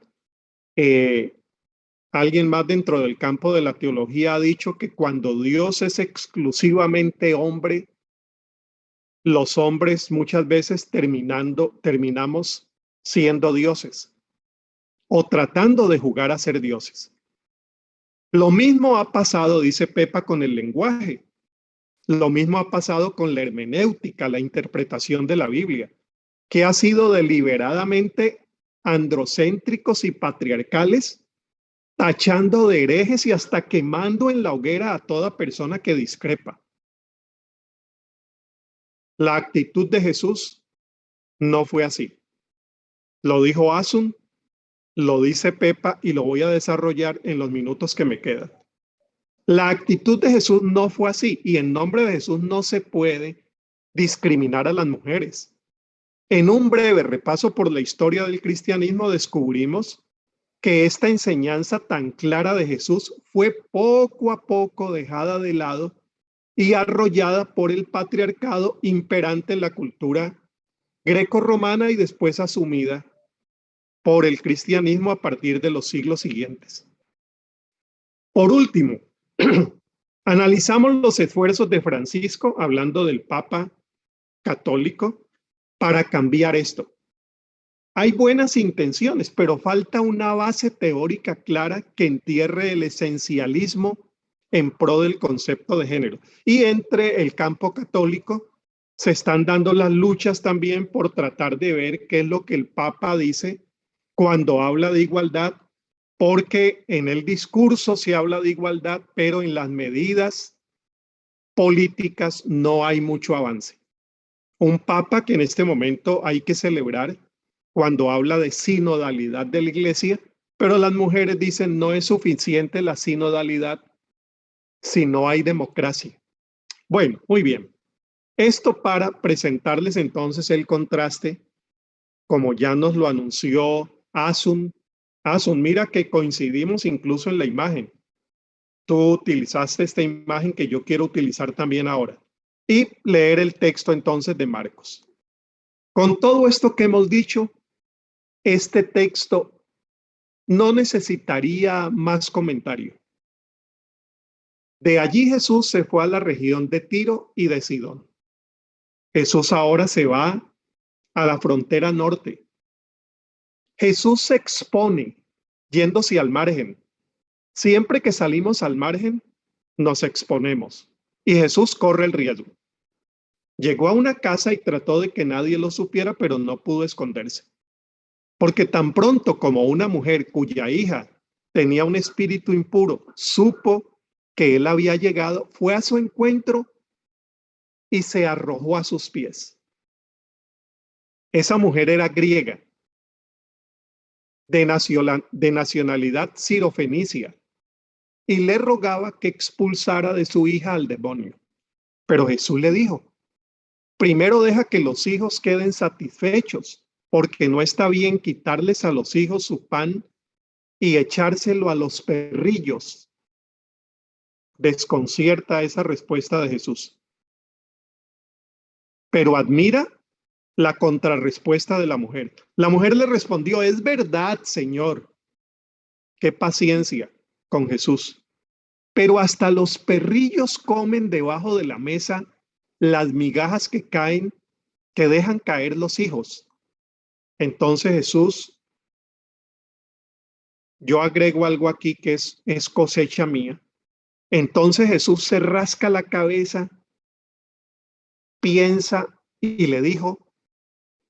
Alguien más dentro del campo de la teología ha dicho que cuando Dios es exclusivamente hombre, los hombres muchas veces terminamos siendo dioses o tratando de jugar a ser dioses. Lo mismo ha pasado, dice Pepa, con el lenguaje. Lo mismo ha pasado con la hermenéutica, la interpretación de la Biblia, que ha sido deliberadamente androcéntricos y patriarcales, tachando de herejes y hasta quemando en la hoguera a toda persona que discrepa. La actitud de Jesús no fue así. Lo dijo Asun, lo dice Pepa y lo voy a desarrollar en los minutos que me quedan. La actitud de Jesús no fue así y en nombre de Jesús no se puede discriminar a las mujeres. En un breve repaso por la historia del cristianismo descubrimos que esta enseñanza tan clara de Jesús fue poco a poco dejada de lado y arrollada por el patriarcado imperante en la cultura greco-romana y después asumida por el cristianismo a partir de los siglos siguientes. Por último, analizamos los esfuerzos de Francisco, hablando del Papa católico, para cambiar esto. Hay buenas intenciones, pero falta una base teórica clara que entierre el esencialismo en pro del concepto de género. Y entre el campo católico se están dando las luchas también por tratar de ver qué es lo que el Papa dice cuando habla de igualdad, porque en el discurso se habla de igualdad, pero en las medidas políticas no hay mucho avance. Un Papa que en este momento hay que celebrar cuando habla de sinodalidad de la Iglesia, pero las mujeres dicen no es suficiente la sinodalidad si no hay democracia. Bueno, muy bien. Esto para presentarles entonces el contraste, como ya nos lo anunció Asun. Asun, mira que coincidimos incluso en la imagen. Tú utilizaste esta imagen que yo quiero utilizar también ahora. Y leer el texto entonces de Marcos. Con todo esto que hemos dicho, este texto no necesitaría más comentario. De allí Jesús se fue a la región de Tiro y de Sidón. Jesús ahora se va a la frontera norte. Jesús se expone yéndose al margen. Siempre que salimos al margen, nos exponemos. Y Jesús corre el riesgo. Llegó a una casa y trató de que nadie lo supiera, pero no pudo esconderse. Porque tan pronto como una mujer cuya hija tenía un espíritu impuro supo que él había llegado, fue a su encuentro y se arrojó a sus pies. Esa mujer era griega, de nacionalidad sirofenicia, y le rogaba que expulsara de su hija al demonio. Pero Jesús le dijo, primero deja que los hijos queden satisfechos, porque no está bien quitarles a los hijos su pan y echárselo a los perrillos. Desconcierta esa respuesta de Jesús. Pero admira la contrarrespuesta de la mujer. La mujer le respondió, es verdad, Señor. Qué paciencia con Jesús. Pero hasta los perrillos comen debajo de la mesa las migajas que caen, que dejan caer los hijos. Entonces Jesús, yo agrego algo aquí que es cosecha mía. Entonces Jesús se rasca la cabeza, piensa y le dijo,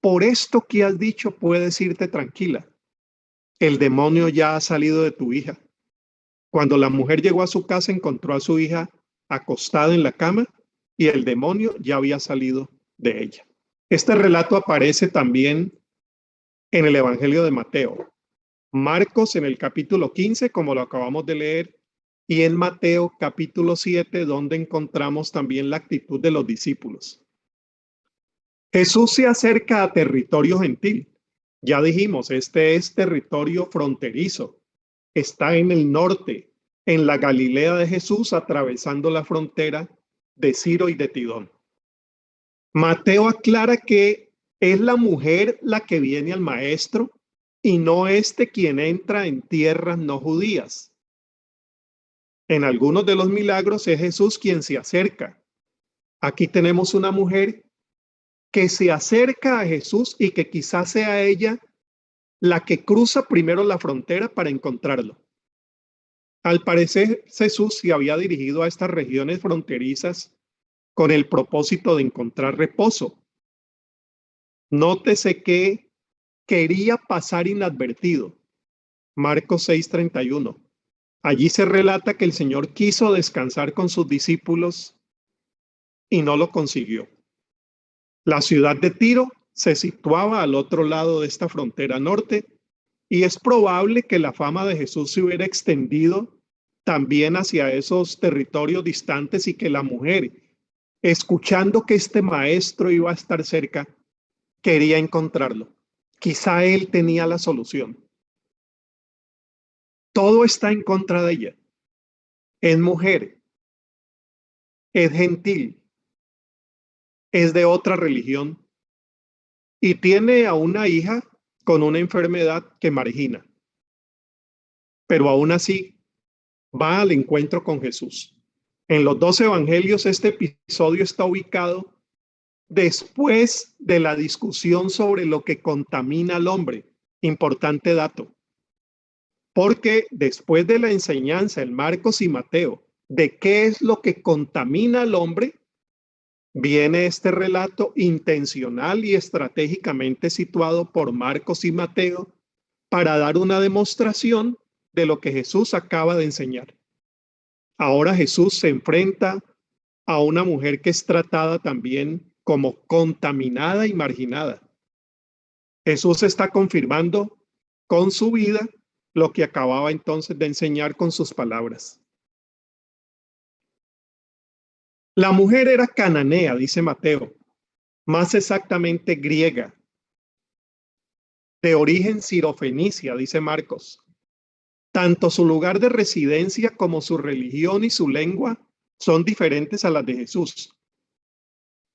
por esto que has dicho puedes irte tranquila. El demonio ya ha salido de tu hija. Cuando la mujer llegó a su casa encontró a su hija acostada en la cama y el demonio ya había salido de ella. Este relato aparece también en el Evangelio de Mateo. Marcos en el capítulo 15, como lo acabamos de leer, y en Mateo capítulo 7, donde encontramos también la actitud de los discípulos. Jesús se acerca a territorio gentil. Ya dijimos, este es territorio fronterizo. Está en el norte, en la Galilea de Jesús, atravesando la frontera de Ciro y de Tidón. Mateo aclara que es la mujer la que viene al maestro y no este quien entra en tierras no judías. En algunos de los milagros es Jesús quien se acerca. Aquí tenemos una mujer que se acerca a Jesús y que quizás sea ella la que cruza primero la frontera para encontrarlo. Al parecer, Jesús se había dirigido a estas regiones fronterizas con el propósito de encontrar reposo. Nótese que quería pasar inadvertido. Marcos 6:31. Allí se relata que el Señor quiso descansar con sus discípulos y no lo consiguió. La ciudad de Tiro se situaba al otro lado de esta frontera norte y es probable que la fama de Jesús se hubiera extendido también hacia esos territorios distantes y que la mujer, escuchando que este maestro iba a estar cerca, quería encontrarlo. Quizá él tenía la solución. Todo está en contra de ella. Es mujer, es gentil, es de otra religión y tiene a una hija con una enfermedad que margina. Pero aún así va al encuentro con Jesús. En los 2 evangelios este episodio está ubicado después de la discusión sobre lo que contamina al hombre. Importante dato. Porque después de la enseñanza en Marcos y Mateo de qué es lo que contamina al hombre, viene este relato intencional y estratégicamente situado por Marcos y Mateo para dar una demostración de lo que Jesús acaba de enseñar. Ahora Jesús se enfrenta a una mujer que es tratada también como contaminada y marginada. Jesús está confirmando con su vida lo que acababa entonces de enseñar con sus palabras. La mujer era cananea, dice Mateo, más exactamente griega, de origen sirofenicia, dice Marcos. Tanto su lugar de residencia como su religión y su lengua son diferentes a las de Jesús.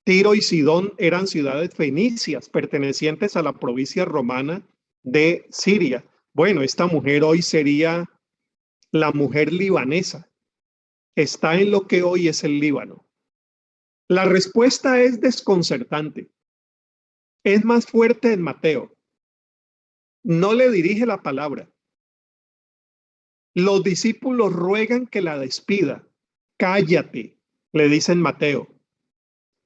Tiro y Sidón eran ciudades fenicias pertenecientes a la provincia romana de Siria. Bueno, esta mujer hoy sería la mujer libanesa. Está en lo que hoy es el Líbano. La respuesta es desconcertante. Es más fuerte en Mateo. No le dirige la palabra. Los discípulos ruegan que la despida. Cállate, le dicen Mateo.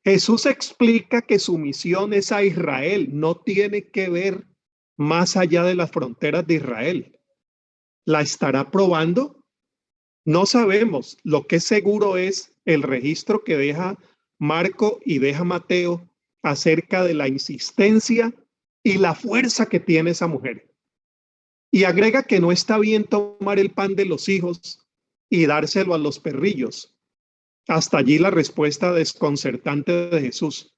Jesús explica que su misión es a Israel, no tiene que ver más allá de las fronteras de Israel. ¿La estará probando? No sabemos. Lo que es seguro es el registro que deja Marco y deja Mateo acerca de la insistencia y la fuerza que tiene esa mujer. Y agrega que no está bien tomar el pan de los hijos y dárselo a los perrillos. Hasta allí la respuesta desconcertante de Jesús.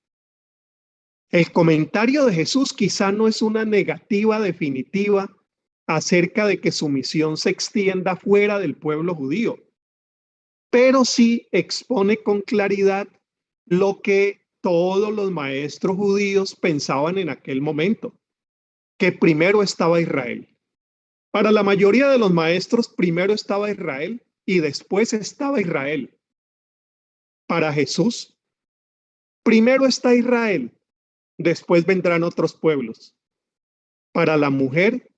El comentario de Jesús quizá no es una negativa definitiva acerca de que su misión se extienda fuera del pueblo judío, pero sí expone con claridad lo que todos los maestros judíos pensaban en aquel momento, que primero estaba Israel. Para la mayoría de los maestros, primero estaba Israel y después estaba Israel. Para Jesús, primero está Israel, después vendrán otros pueblos. Para la mujer,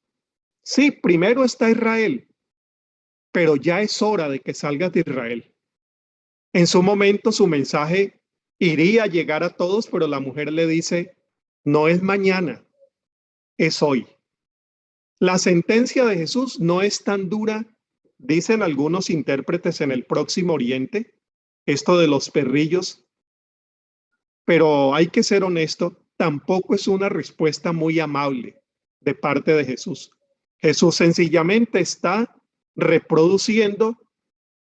sí, primero está Israel, pero ya es hora de que salgas de Israel. En su momento su mensaje iría a llegar a todos, pero la mujer le dice, no es mañana, es hoy. La sentencia de Jesús no es tan dura, dicen algunos intérpretes en el Próximo Oriente, esto de los perrillos, pero hay que ser honesto, tampoco es una respuesta muy amable de parte de Jesús. Jesús sencillamente está reproduciendo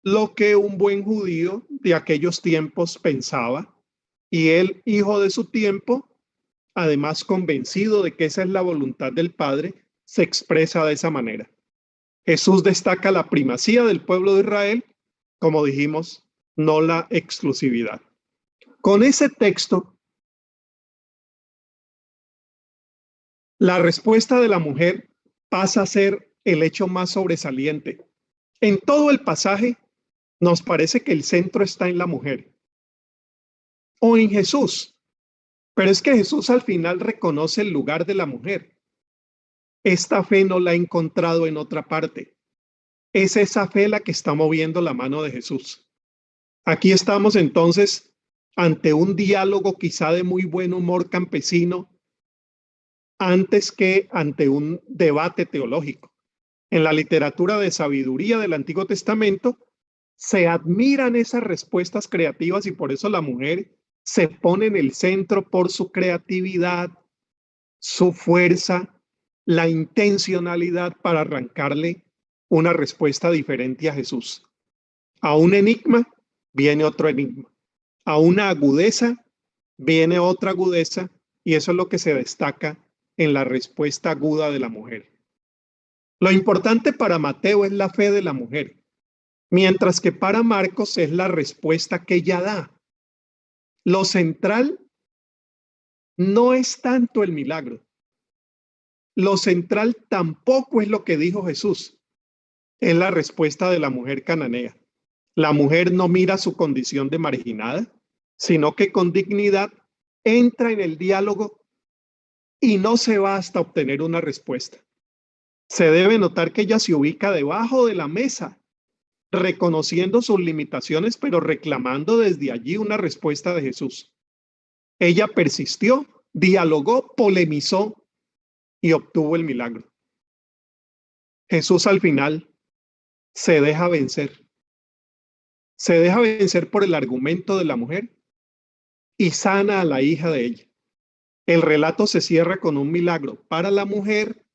lo que un buen judío de aquellos tiempos pensaba, y él, hijo de su tiempo, además convencido de que esa es la voluntad del Padre, se expresa de esa manera. Jesús destaca la primacía del pueblo de Israel, como dijimos, no la exclusividad. Con ese texto, la respuesta de la mujer pasa a ser el hecho más sobresaliente. En todo el pasaje nos parece que el centro está en la mujer o en Jesús. Pero es que Jesús al final reconoce el lugar de la mujer. Esta fe no la ha encontrado en otra parte. Es esa fe la que está moviendo la mano de Jesús. Aquí estamos entonces ante un diálogo quizá de muy buen humor campesino, antes que ante un debate teológico. En la literatura de sabiduría del Antiguo Testamento se admiran esas respuestas creativas y por eso la mujer se pone en el centro por su creatividad, su fuerza, la intencionalidad para arrancarle una respuesta diferente a Jesús. A un enigma viene otro enigma. A una agudeza viene otra agudeza y eso es lo que se destaca en la respuesta aguda de la mujer. Lo importante para Mateo es la fe de la mujer, mientras que para Marcos es la respuesta que ella da. Lo central no es tanto el milagro. Lo central tampoco es lo que dijo Jesús. Es la respuesta de la mujer cananea. La mujer no mira su condición de marginada, sino que con dignidad entra en el diálogo y no se va hasta obtener una respuesta. Se debe notar que ella se ubica debajo de la mesa, reconociendo sus limitaciones, pero reclamando desde allí una respuesta de Jesús. Ella persistió, dialogó, polemizó y obtuvo el milagro. Jesús al final se deja vencer. Se deja vencer por el argumento de la mujer y sana a la hija de ella. El relato se cierra con un milagro para la mujer,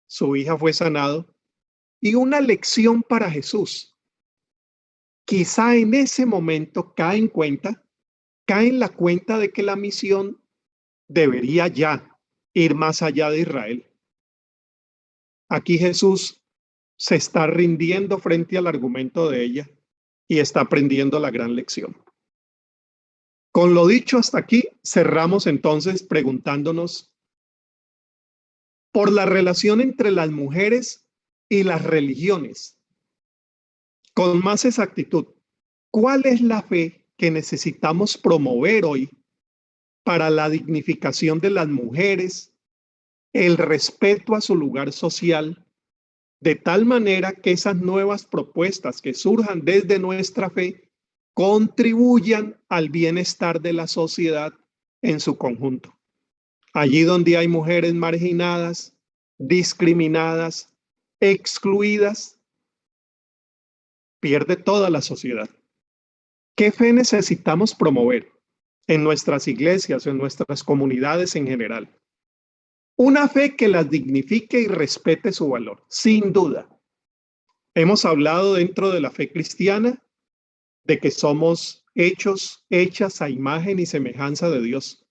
su hija fue sanado, y una lección para Jesús. Quizá en ese momento cae en la cuenta de que la misión debería ya ir más allá de Israel. Aquí Jesús se está rindiendo frente al argumento de ella y está aprendiendo la gran lección. Con lo dicho hasta aquí, cerramos entonces preguntándonos por la relación entre las mujeres y las religiones. Con más exactitud, ¿cuál es la fe que necesitamos promover hoy para la dignificación de las mujeres, el respeto a su lugar social, de tal manera que esas nuevas propuestas que surjan desde nuestra fe contribuyan al bienestar de la sociedad en su conjunto? Allí donde hay mujeres marginadas, discriminadas, excluidas, pierde toda la sociedad. ¿Qué fe necesitamos promover en nuestras iglesias o en nuestras comunidades en general? Una fe que las dignifique y respete su valor, sin duda. Hemos hablado dentro de la fe cristiana de que somos hechas a imagen y semejanza de Dios.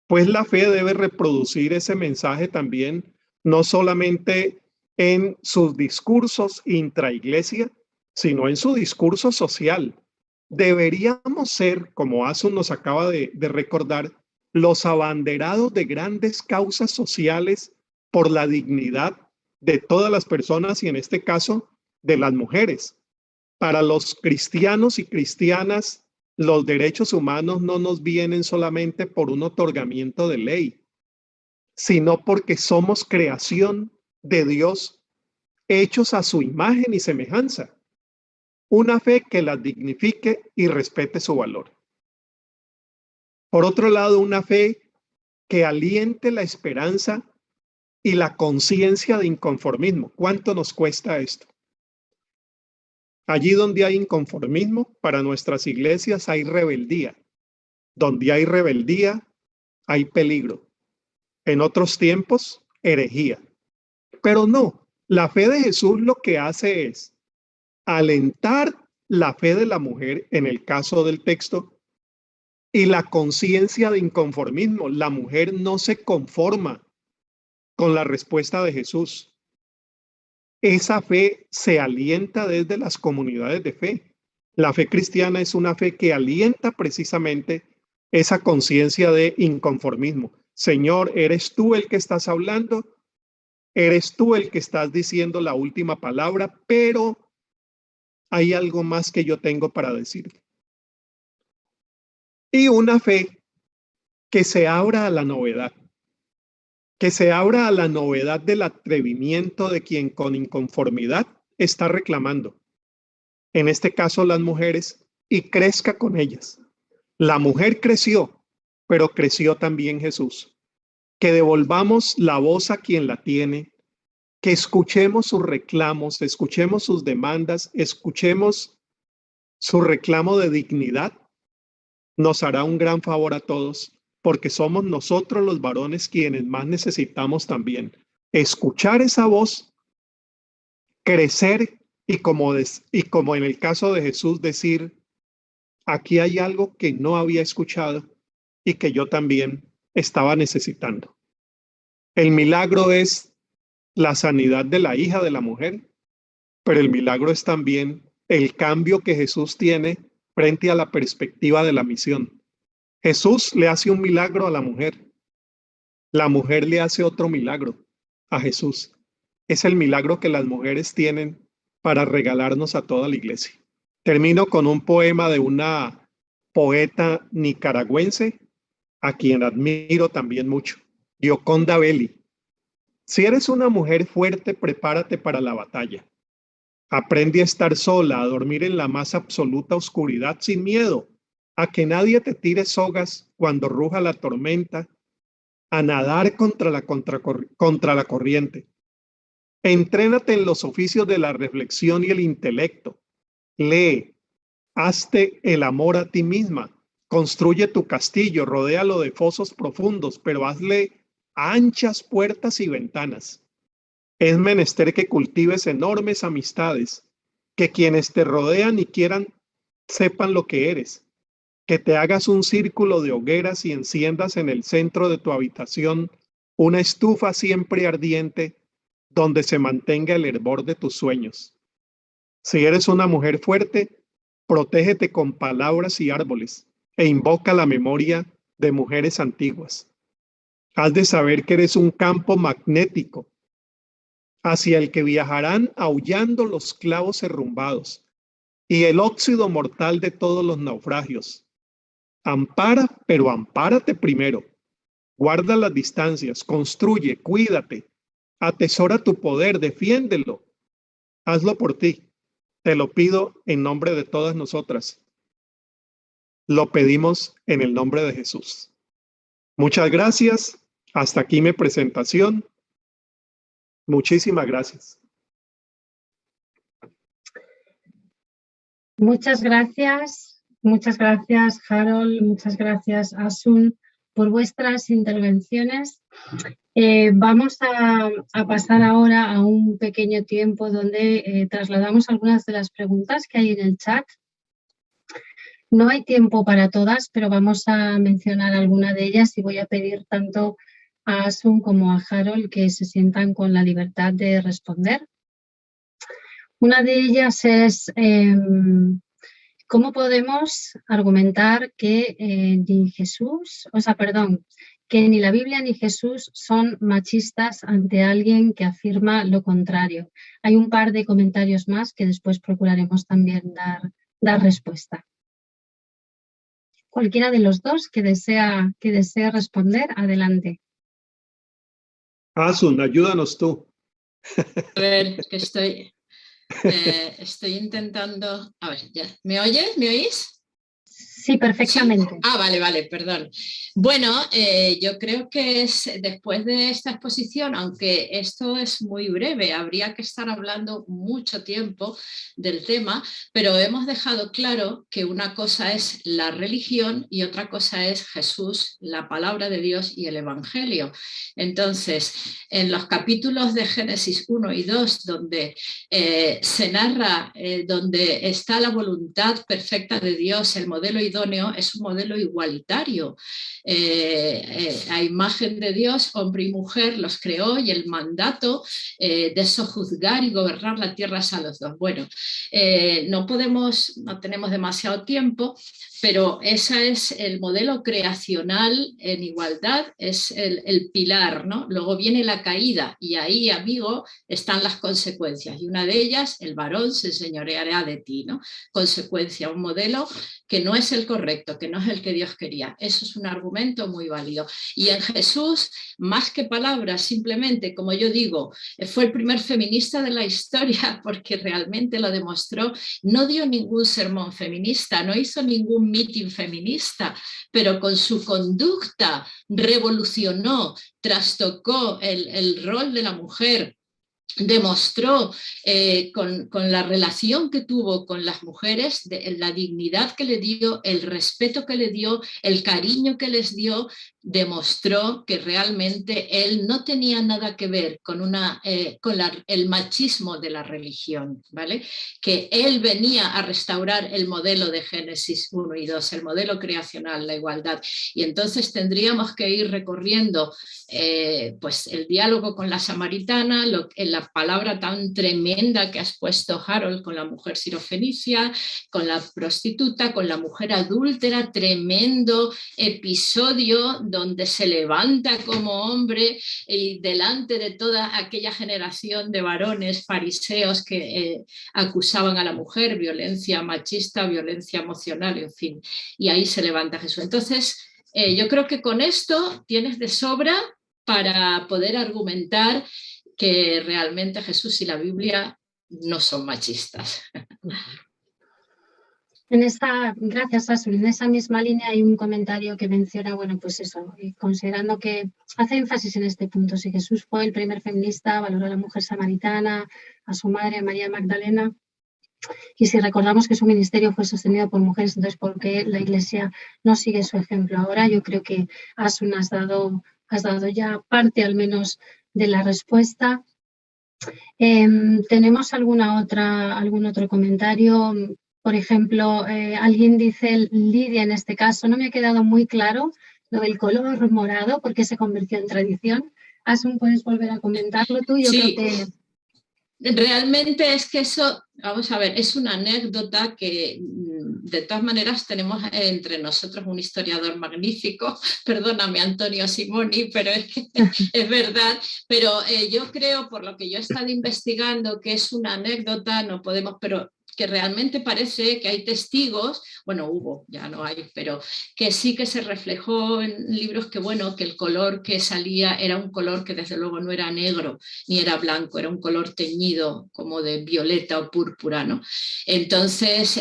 Pues la fe debe reproducir ese mensaje también, no solamente en sus discursos intraiglesia, sino en su discurso social. Deberíamos ser, como Asun nos acaba de recordar, los abanderados de grandes causas sociales por la dignidad de todas las personas y en este caso de las mujeres. Para los cristianos y cristianas, los derechos humanos no nos vienen solamente por un otorgamiento de ley, sino porque somos creación de Dios, hechos a su imagen y semejanza. Una fe que las dignifique y respete su valor. Por otro lado, una fe que aliente la esperanza y la conciencia de inconformismo. ¿Cuánto nos cuesta esto? Allí donde hay inconformismo, para nuestras iglesias hay rebeldía. Donde hay rebeldía, hay peligro. En otros tiempos, herejía. Pero no, la fe de Jesús lo que hace es alentar la fe de la mujer, en el caso del texto, y la conciencia de inconformismo. La mujer no se conforma con la respuesta de Jesús. Esa fe se alienta desde las comunidades de fe. La fe cristiana es una fe que alienta precisamente esa conciencia de inconformismo. Señor, ¿eres tú el que estás hablando? Eres tú el que estás diciendo la última palabra, pero hay algo más que yo tengo para decirte. Y una fe que se abra a la novedad, que se abra a la novedad del atrevimiento de quien con inconformidad está reclamando, en este caso las mujeres, y crezca con ellas. La mujer creció, pero creció también Jesús. Que devolvamos la voz a quien la tiene, que escuchemos sus reclamos, escuchemos sus demandas, escuchemos su reclamo de dignidad, nos hará un gran favor a todos, porque somos nosotros los varones quienes más necesitamos también escuchar esa voz, crecer y como en el caso de Jesús decir, aquí hay algo que no había escuchado y que yo también estaba necesitando. El milagro es la sanidad de la hija de la mujer, pero el milagro es también el cambio que Jesús tiene frente a la perspectiva de la misión. Jesús le hace un milagro a la mujer le hace otro milagro a Jesús. Es el milagro que las mujeres tienen para regalarnos a toda la iglesia. Termino con un poema de una poeta nicaragüense, a quien admiro también mucho, Gioconda Belli. Si eres una mujer fuerte, prepárate para la batalla. Aprende a estar sola, a dormir en la más absoluta oscuridad sin miedo, a que nadie te tire sogas cuando ruja la tormenta, a nadar contra la corriente. Entrénate en los oficios de la reflexión y el intelecto. Lee, hazte el amor a ti misma, construye tu castillo, rodéalo de fosos profundos, pero hazle anchas puertas y ventanas. Es menester que cultives enormes amistades, que quienes te rodean y quieran sepan lo que eres, que te hagas un círculo de hogueras y enciendas en el centro de tu habitación una estufa siempre ardiente donde se mantenga el hervor de tus sueños. Si eres una mujer fuerte, protégete con palabras y árboles e invoca la memoria de mujeres antiguas. Has de saber que eres un campo magnético hacia el que viajarán aullando los clavos herrumbados y el óxido mortal de todos los naufragios. Ampara, pero ampárate primero. Guarda las distancias, construye, cuídate, atesora tu poder, defiéndelo. Hazlo por ti. Te lo pido en nombre de todas nosotras. Lo pedimos en el nombre de Jesús. Muchas gracias. Hasta aquí mi presentación. Muchísimas gracias. Muchas gracias, Harold, muchas gracias, Asun, por vuestras intervenciones. Vamos a pasar ahora a un pequeño tiempo donde trasladamos algunas de las preguntas que hay en el chat. No hay tiempo para todas, pero vamos a mencionar alguna de ellas y voy a pedir tanto a Asun como a Harold que se sientan con la libertad de responder. Una de ellas es ¿cómo podemos argumentar que que ni la Biblia ni Jesús son machistas ante alguien que afirma lo contrario? Hay un par de comentarios más que después procuraremos también dar respuesta. Cualquiera de los dos que desea responder, adelante. Asun, ayúdanos tú. A ver, que estoy intentando... A ver, ya. ¿Me oyes? ¿Me oís? Sí, perfectamente. ¿Sí? Ah, vale, perdón. Bueno, yo creo que después de esta exposición, aunque esto es muy breve, habría que estar hablando mucho tiempo del tema, pero hemos dejado claro que una cosa es la religión y otra cosa es Jesús, la palabra de Dios y el Evangelio. Entonces, en los capítulos de Génesis 1 y 2, donde se narra, donde está la voluntad perfecta de Dios, el modelo idóneo es un modelo igualitario. A imagen de Dios, hombre y mujer los creó y el mandato de sojuzgar y gobernar la tierra es a los dos. Bueno, no tenemos demasiado tiempo, pero ese es el modelo creacional en igualdad, es el pilar, ¿no? Luego viene la caída y ahí, amigo, están las consecuencias y una de ellas, el varón se enseñoreará de ti, ¿no? Consecuencia, un modelo que no es el el correcto, que no es el que Dios quería. Eso es un argumento muy válido. Y en Jesús, más que palabras, simplemente, como yo digo, fue el primer feminista de la historia porque realmente lo demostró. No dio ningún sermón feminista, no hizo ningún mitin feminista, pero con su conducta revolucionó, trastocó el rol de la mujer. Demostró con la relación que tuvo con las mujeres, la dignidad que le dio, el respeto que le dio, el cariño que les dio, demostró que realmente él no tenía nada que ver con el machismo de la religión, ¿vale? Que él venía a restaurar el modelo de Génesis 1 y 2, el modelo creacional, la igualdad. Y entonces tendríamos que ir recorriendo pues el diálogo con la samaritana, la palabra tan tremenda que has puesto, Harold, con la mujer sirofenicia, con la prostituta, con la mujer adúltera, tremendo episodio donde se levanta como hombre y delante de toda aquella generación de varones fariseos que acusaban a la mujer, violencia machista, violencia emocional, en fin, y ahí se levanta Jesús. Entonces, yo creo que con esto tienes de sobra para poder argumentar que realmente Jesús y la Biblia no son machistas. Gracias, Asun. En esa misma línea hay un comentario que menciona, bueno, pues eso, considerando que hace énfasis en este punto, si Jesús fue el primer feminista, valoró a la mujer samaritana, a su madre, María Magdalena, y si recordamos que su ministerio fue sostenido por mujeres, entonces ¿por qué la Iglesia no sigue su ejemplo ahora? Yo creo que Asun has dado ya parte al menos de la respuesta. ¿Tenemos algún otro comentario? Por ejemplo, alguien dice, Lidia en este caso, no me ha quedado muy claro lo del color morado, porque se convirtió en tradición. Asun, ¿puedes volver a comentarlo tú? Yo sí. creo que... Realmente es que eso, vamos a ver, es una anécdota que de todas maneras tenemos entre nosotros un historiador magnífico, perdóname Antonio Simoni, pero es que es verdad, pero yo creo, por lo que yo he estado investigando, que es una anécdota, no podemos, pero que realmente parece que hay testigos, bueno, hubo, ya no hay, pero que sí que se reflejó en libros que, bueno, que el color que salía era un color que desde luego no era negro ni era blanco, era un color teñido como de violeta o púrpura, ¿no? Entonces,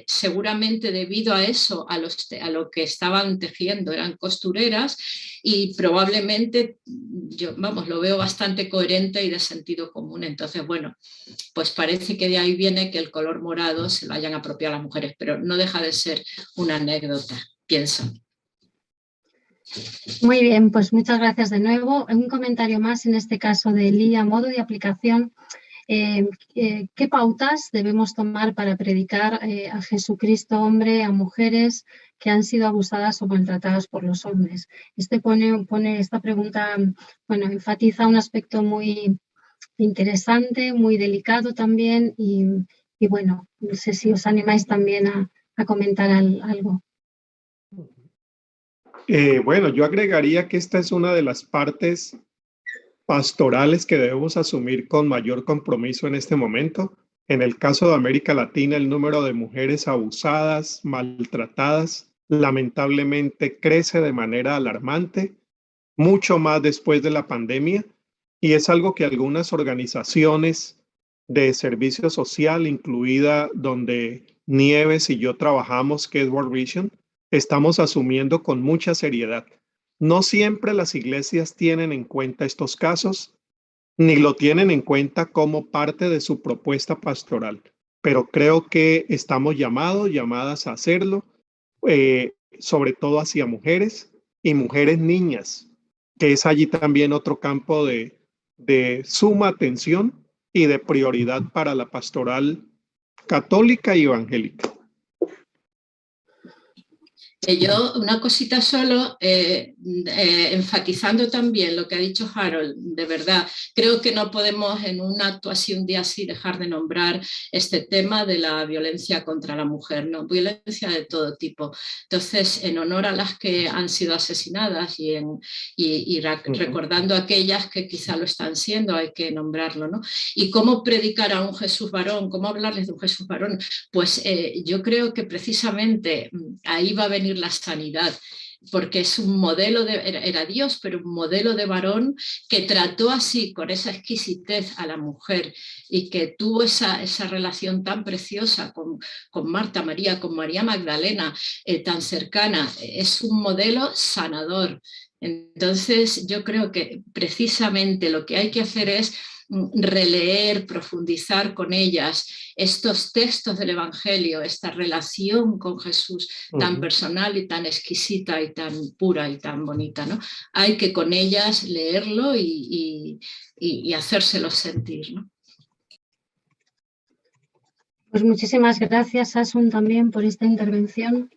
seguramente debido a eso, a lo que estaban tejiendo eran costureras y probablemente, yo, vamos, lo veo bastante coherente y de sentido común. Entonces, bueno, pues parece que de ahí viene que el color morado se lo hayan apropiado a las mujeres, pero no deja de ser una anécdota, pienso. Muy bien, pues muchas gracias de nuevo. Un comentario más, en este caso de Lía, modo de aplicación. ¿Qué pautas debemos tomar para predicar a Jesucristo hombre, a mujeres que han sido abusadas o maltratadas por los hombres? Esta pregunta, bueno, enfatiza un aspecto muy interesante, muy delicado también y bueno, no sé si os animáis también a comentar algo. Bueno, yo agregaría que esta es una de las partes pastorales que debemos asumir con mayor compromiso en este momento. En el caso de América Latina, el número de mujeres abusadas, maltratadas, lamentablemente crece de manera alarmante, mucho más después de la pandemia, y es algo que algunas organizaciones de servicio social, incluida donde Nieves y yo trabajamos, que es World Vision, estamos asumiendo con mucha seriedad. No siempre las iglesias tienen en cuenta estos casos, ni lo tienen en cuenta como parte de su propuesta pastoral, pero creo que estamos llamadas a hacerlo, sobre todo hacia mujeres y mujeres niñas, que es allí también otro campo de suma atención y de prioridad para la pastoral católica y evangélica. Yo, una cosita solo, enfatizando también lo que ha dicho Harold, de verdad, creo que no podemos en un acto así, un día así, dejar de nombrar este tema de la violencia contra la mujer, ¿no? Violencia de todo tipo. Entonces, en honor a las que han sido asesinadas y recordando a aquellas que quizá lo están siendo, hay que nombrarlo, ¿no? Y cómo predicar a un Jesús varón, cómo hablarles de un Jesús varón, pues yo creo que precisamente ahí va a venir la sanidad, porque es un modelo, era Dios, pero un modelo de varón que trató así, con esa exquisitez a la mujer y que tuvo esa relación tan preciosa con Marta, María, con María Magdalena, tan cercana. Es un modelo sanador. Entonces yo creo que precisamente lo que hay que hacer es releer, profundizar con ellas estos textos del Evangelio, esta relación con Jesús tan personal y tan exquisita y tan pura y tan bonita, ¿no? Hay que con ellas leerlo y hacérselo sentir, ¿no? Pues muchísimas gracias, Asun, también por esta intervención.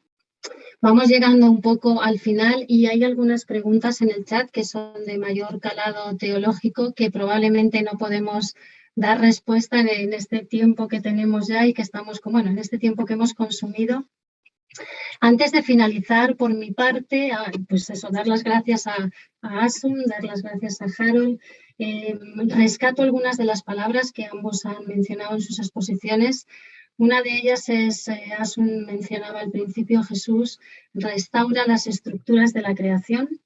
Vamos llegando un poco al final y hay algunas preguntas en el chat que son de mayor calado teológico que probablemente no podemos dar respuesta en este tiempo que tenemos ya y que estamos, bueno, en este tiempo que hemos consumido. Antes de finalizar, por mi parte, pues eso, dar las gracias a Asun, dar las gracias a Harold. Rescato algunas de las palabras que ambos han mencionado en sus exposiciones. Una de ellas es, Asun mencionaba al principio, Jesús restaura las estructuras de la creación.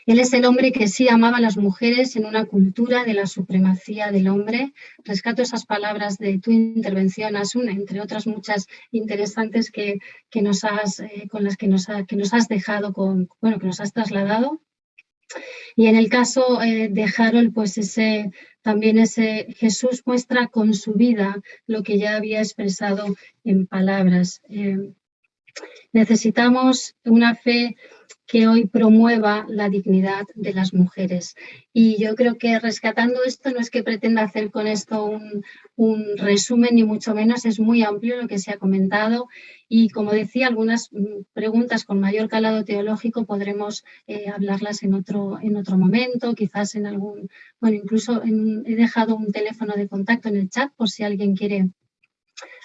Él es el hombre que sí amaba a las mujeres en una cultura de la supremacía del hombre. Rescato esas palabras de tu intervención, Asun, entre otras muchas interesantes que nos has, con las que nos has dejado, que nos has trasladado. Y en el caso de Harold, pues también ese Jesús muestra con su vida lo que ya había expresado en palabras. Necesitamos una fe que hoy promueva la dignidad de las mujeres. Y yo creo que rescatando esto no es que pretenda hacer con esto un resumen, ni mucho menos, es muy amplio lo que se ha comentado y, como decía, algunas preguntas con mayor calado teológico podremos hablarlas en otro momento, quizás en algún, bueno, incluso he dejado un teléfono de contacto en el chat por si alguien quiere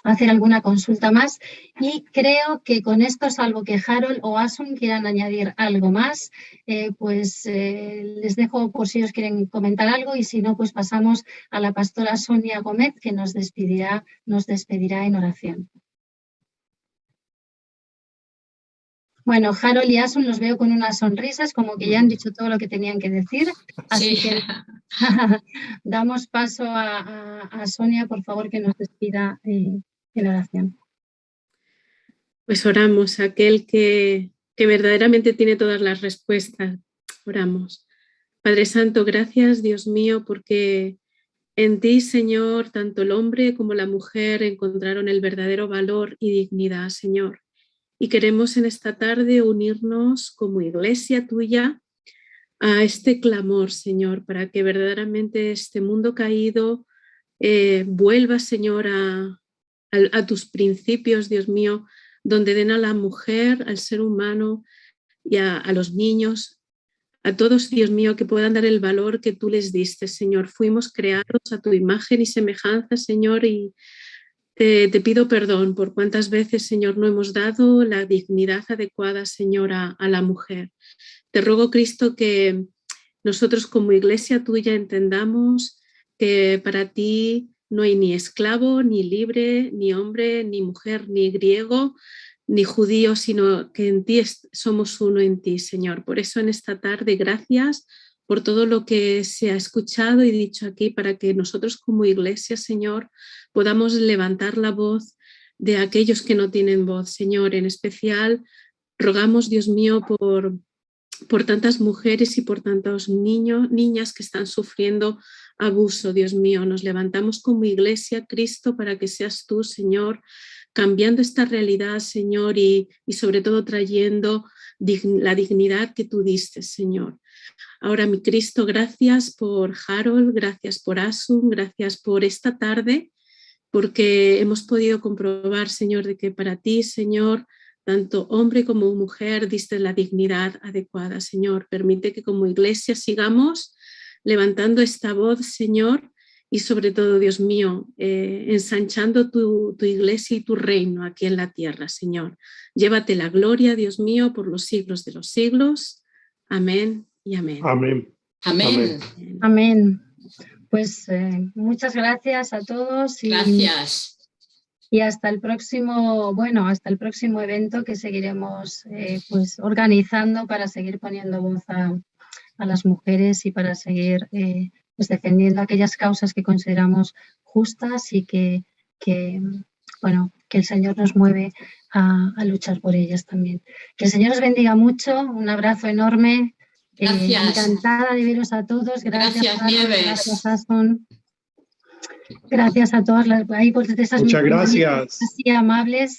hacer alguna consulta más y creo que con esto, salvo que Harold o Asun quieran añadir algo más, les dejo por si ellos quieren comentar algo y si no, pues pasamos a la pastora Sonia Gómez que nos despedirá en oración. Bueno, Harold y Asun los veo con unas sonrisas, como que ya han dicho todo lo que tenían que decir, así que damos paso a Sonia, por favor, que nos despida en oración. Pues oramos, aquel que verdaderamente tiene todas las respuestas. Oramos. Padre Santo, gracias, Dios mío, porque en ti, Señor, tanto el hombre como la mujer encontraron el verdadero valor y dignidad, Señor. Y queremos en esta tarde unirnos como iglesia tuya a este clamor, Señor, para que verdaderamente este mundo caído vuelva, Señor, a tus principios, Dios mío, donde den a la mujer, al ser humano y a los niños, a todos, Dios mío, que puedan dar el valor que tú les diste, Señor. Fuimos creados a tu imagen y semejanza, Señor, y te pido perdón por cuántas veces, Señor, no hemos dado la dignidad adecuada, Señor, a la mujer. Te ruego, Cristo, que nosotros como iglesia tuya entendamos que para ti no hay ni esclavo, ni libre, ni hombre, ni mujer, ni griego, ni judío, sino que en ti somos uno en ti, Señor. Por eso en esta tarde, gracias por todo lo que se ha escuchado y dicho aquí, para que nosotros como iglesia, Señor, podamos levantar la voz de aquellos que no tienen voz, Señor. En especial, rogamos, Dios mío, por tantas mujeres y por tantos niñas que están sufriendo abuso, Dios mío. Nos levantamos como iglesia, Cristo, para que seas tú, Señor, cambiando esta realidad, Señor, y sobre todo trayendo la dignidad que tú diste, Señor. Ahora, mi Cristo, gracias por Harold, gracias por Asun, gracias por esta tarde, porque hemos podido comprobar, Señor, de que para ti, Señor, tanto hombre como mujer, diste la dignidad adecuada, Señor. Permite que como iglesia sigamos levantando esta voz, Señor, y sobre todo, Dios mío, ensanchando tu iglesia y tu reino aquí en la tierra, Señor. Llévate la gloria, Dios mío, por los siglos de los siglos. Amén y amén. Amén. Amén. Amén. Pues muchas gracias a todos Gracias. y hasta el próximo, hasta el próximo evento que seguiremos pues organizando para seguir poniendo voz a las mujeres y para seguir pues defendiendo aquellas causas que consideramos justas y que el Señor nos mueve a luchar por ellas también. Que el Señor os bendiga mucho, un abrazo enorme. Gracias. Encantada de veros a todos. Gracias, Carlos, Nieves. gracias, Asun. Gracias a todas las ahí por esas Muchas gracias. así amables.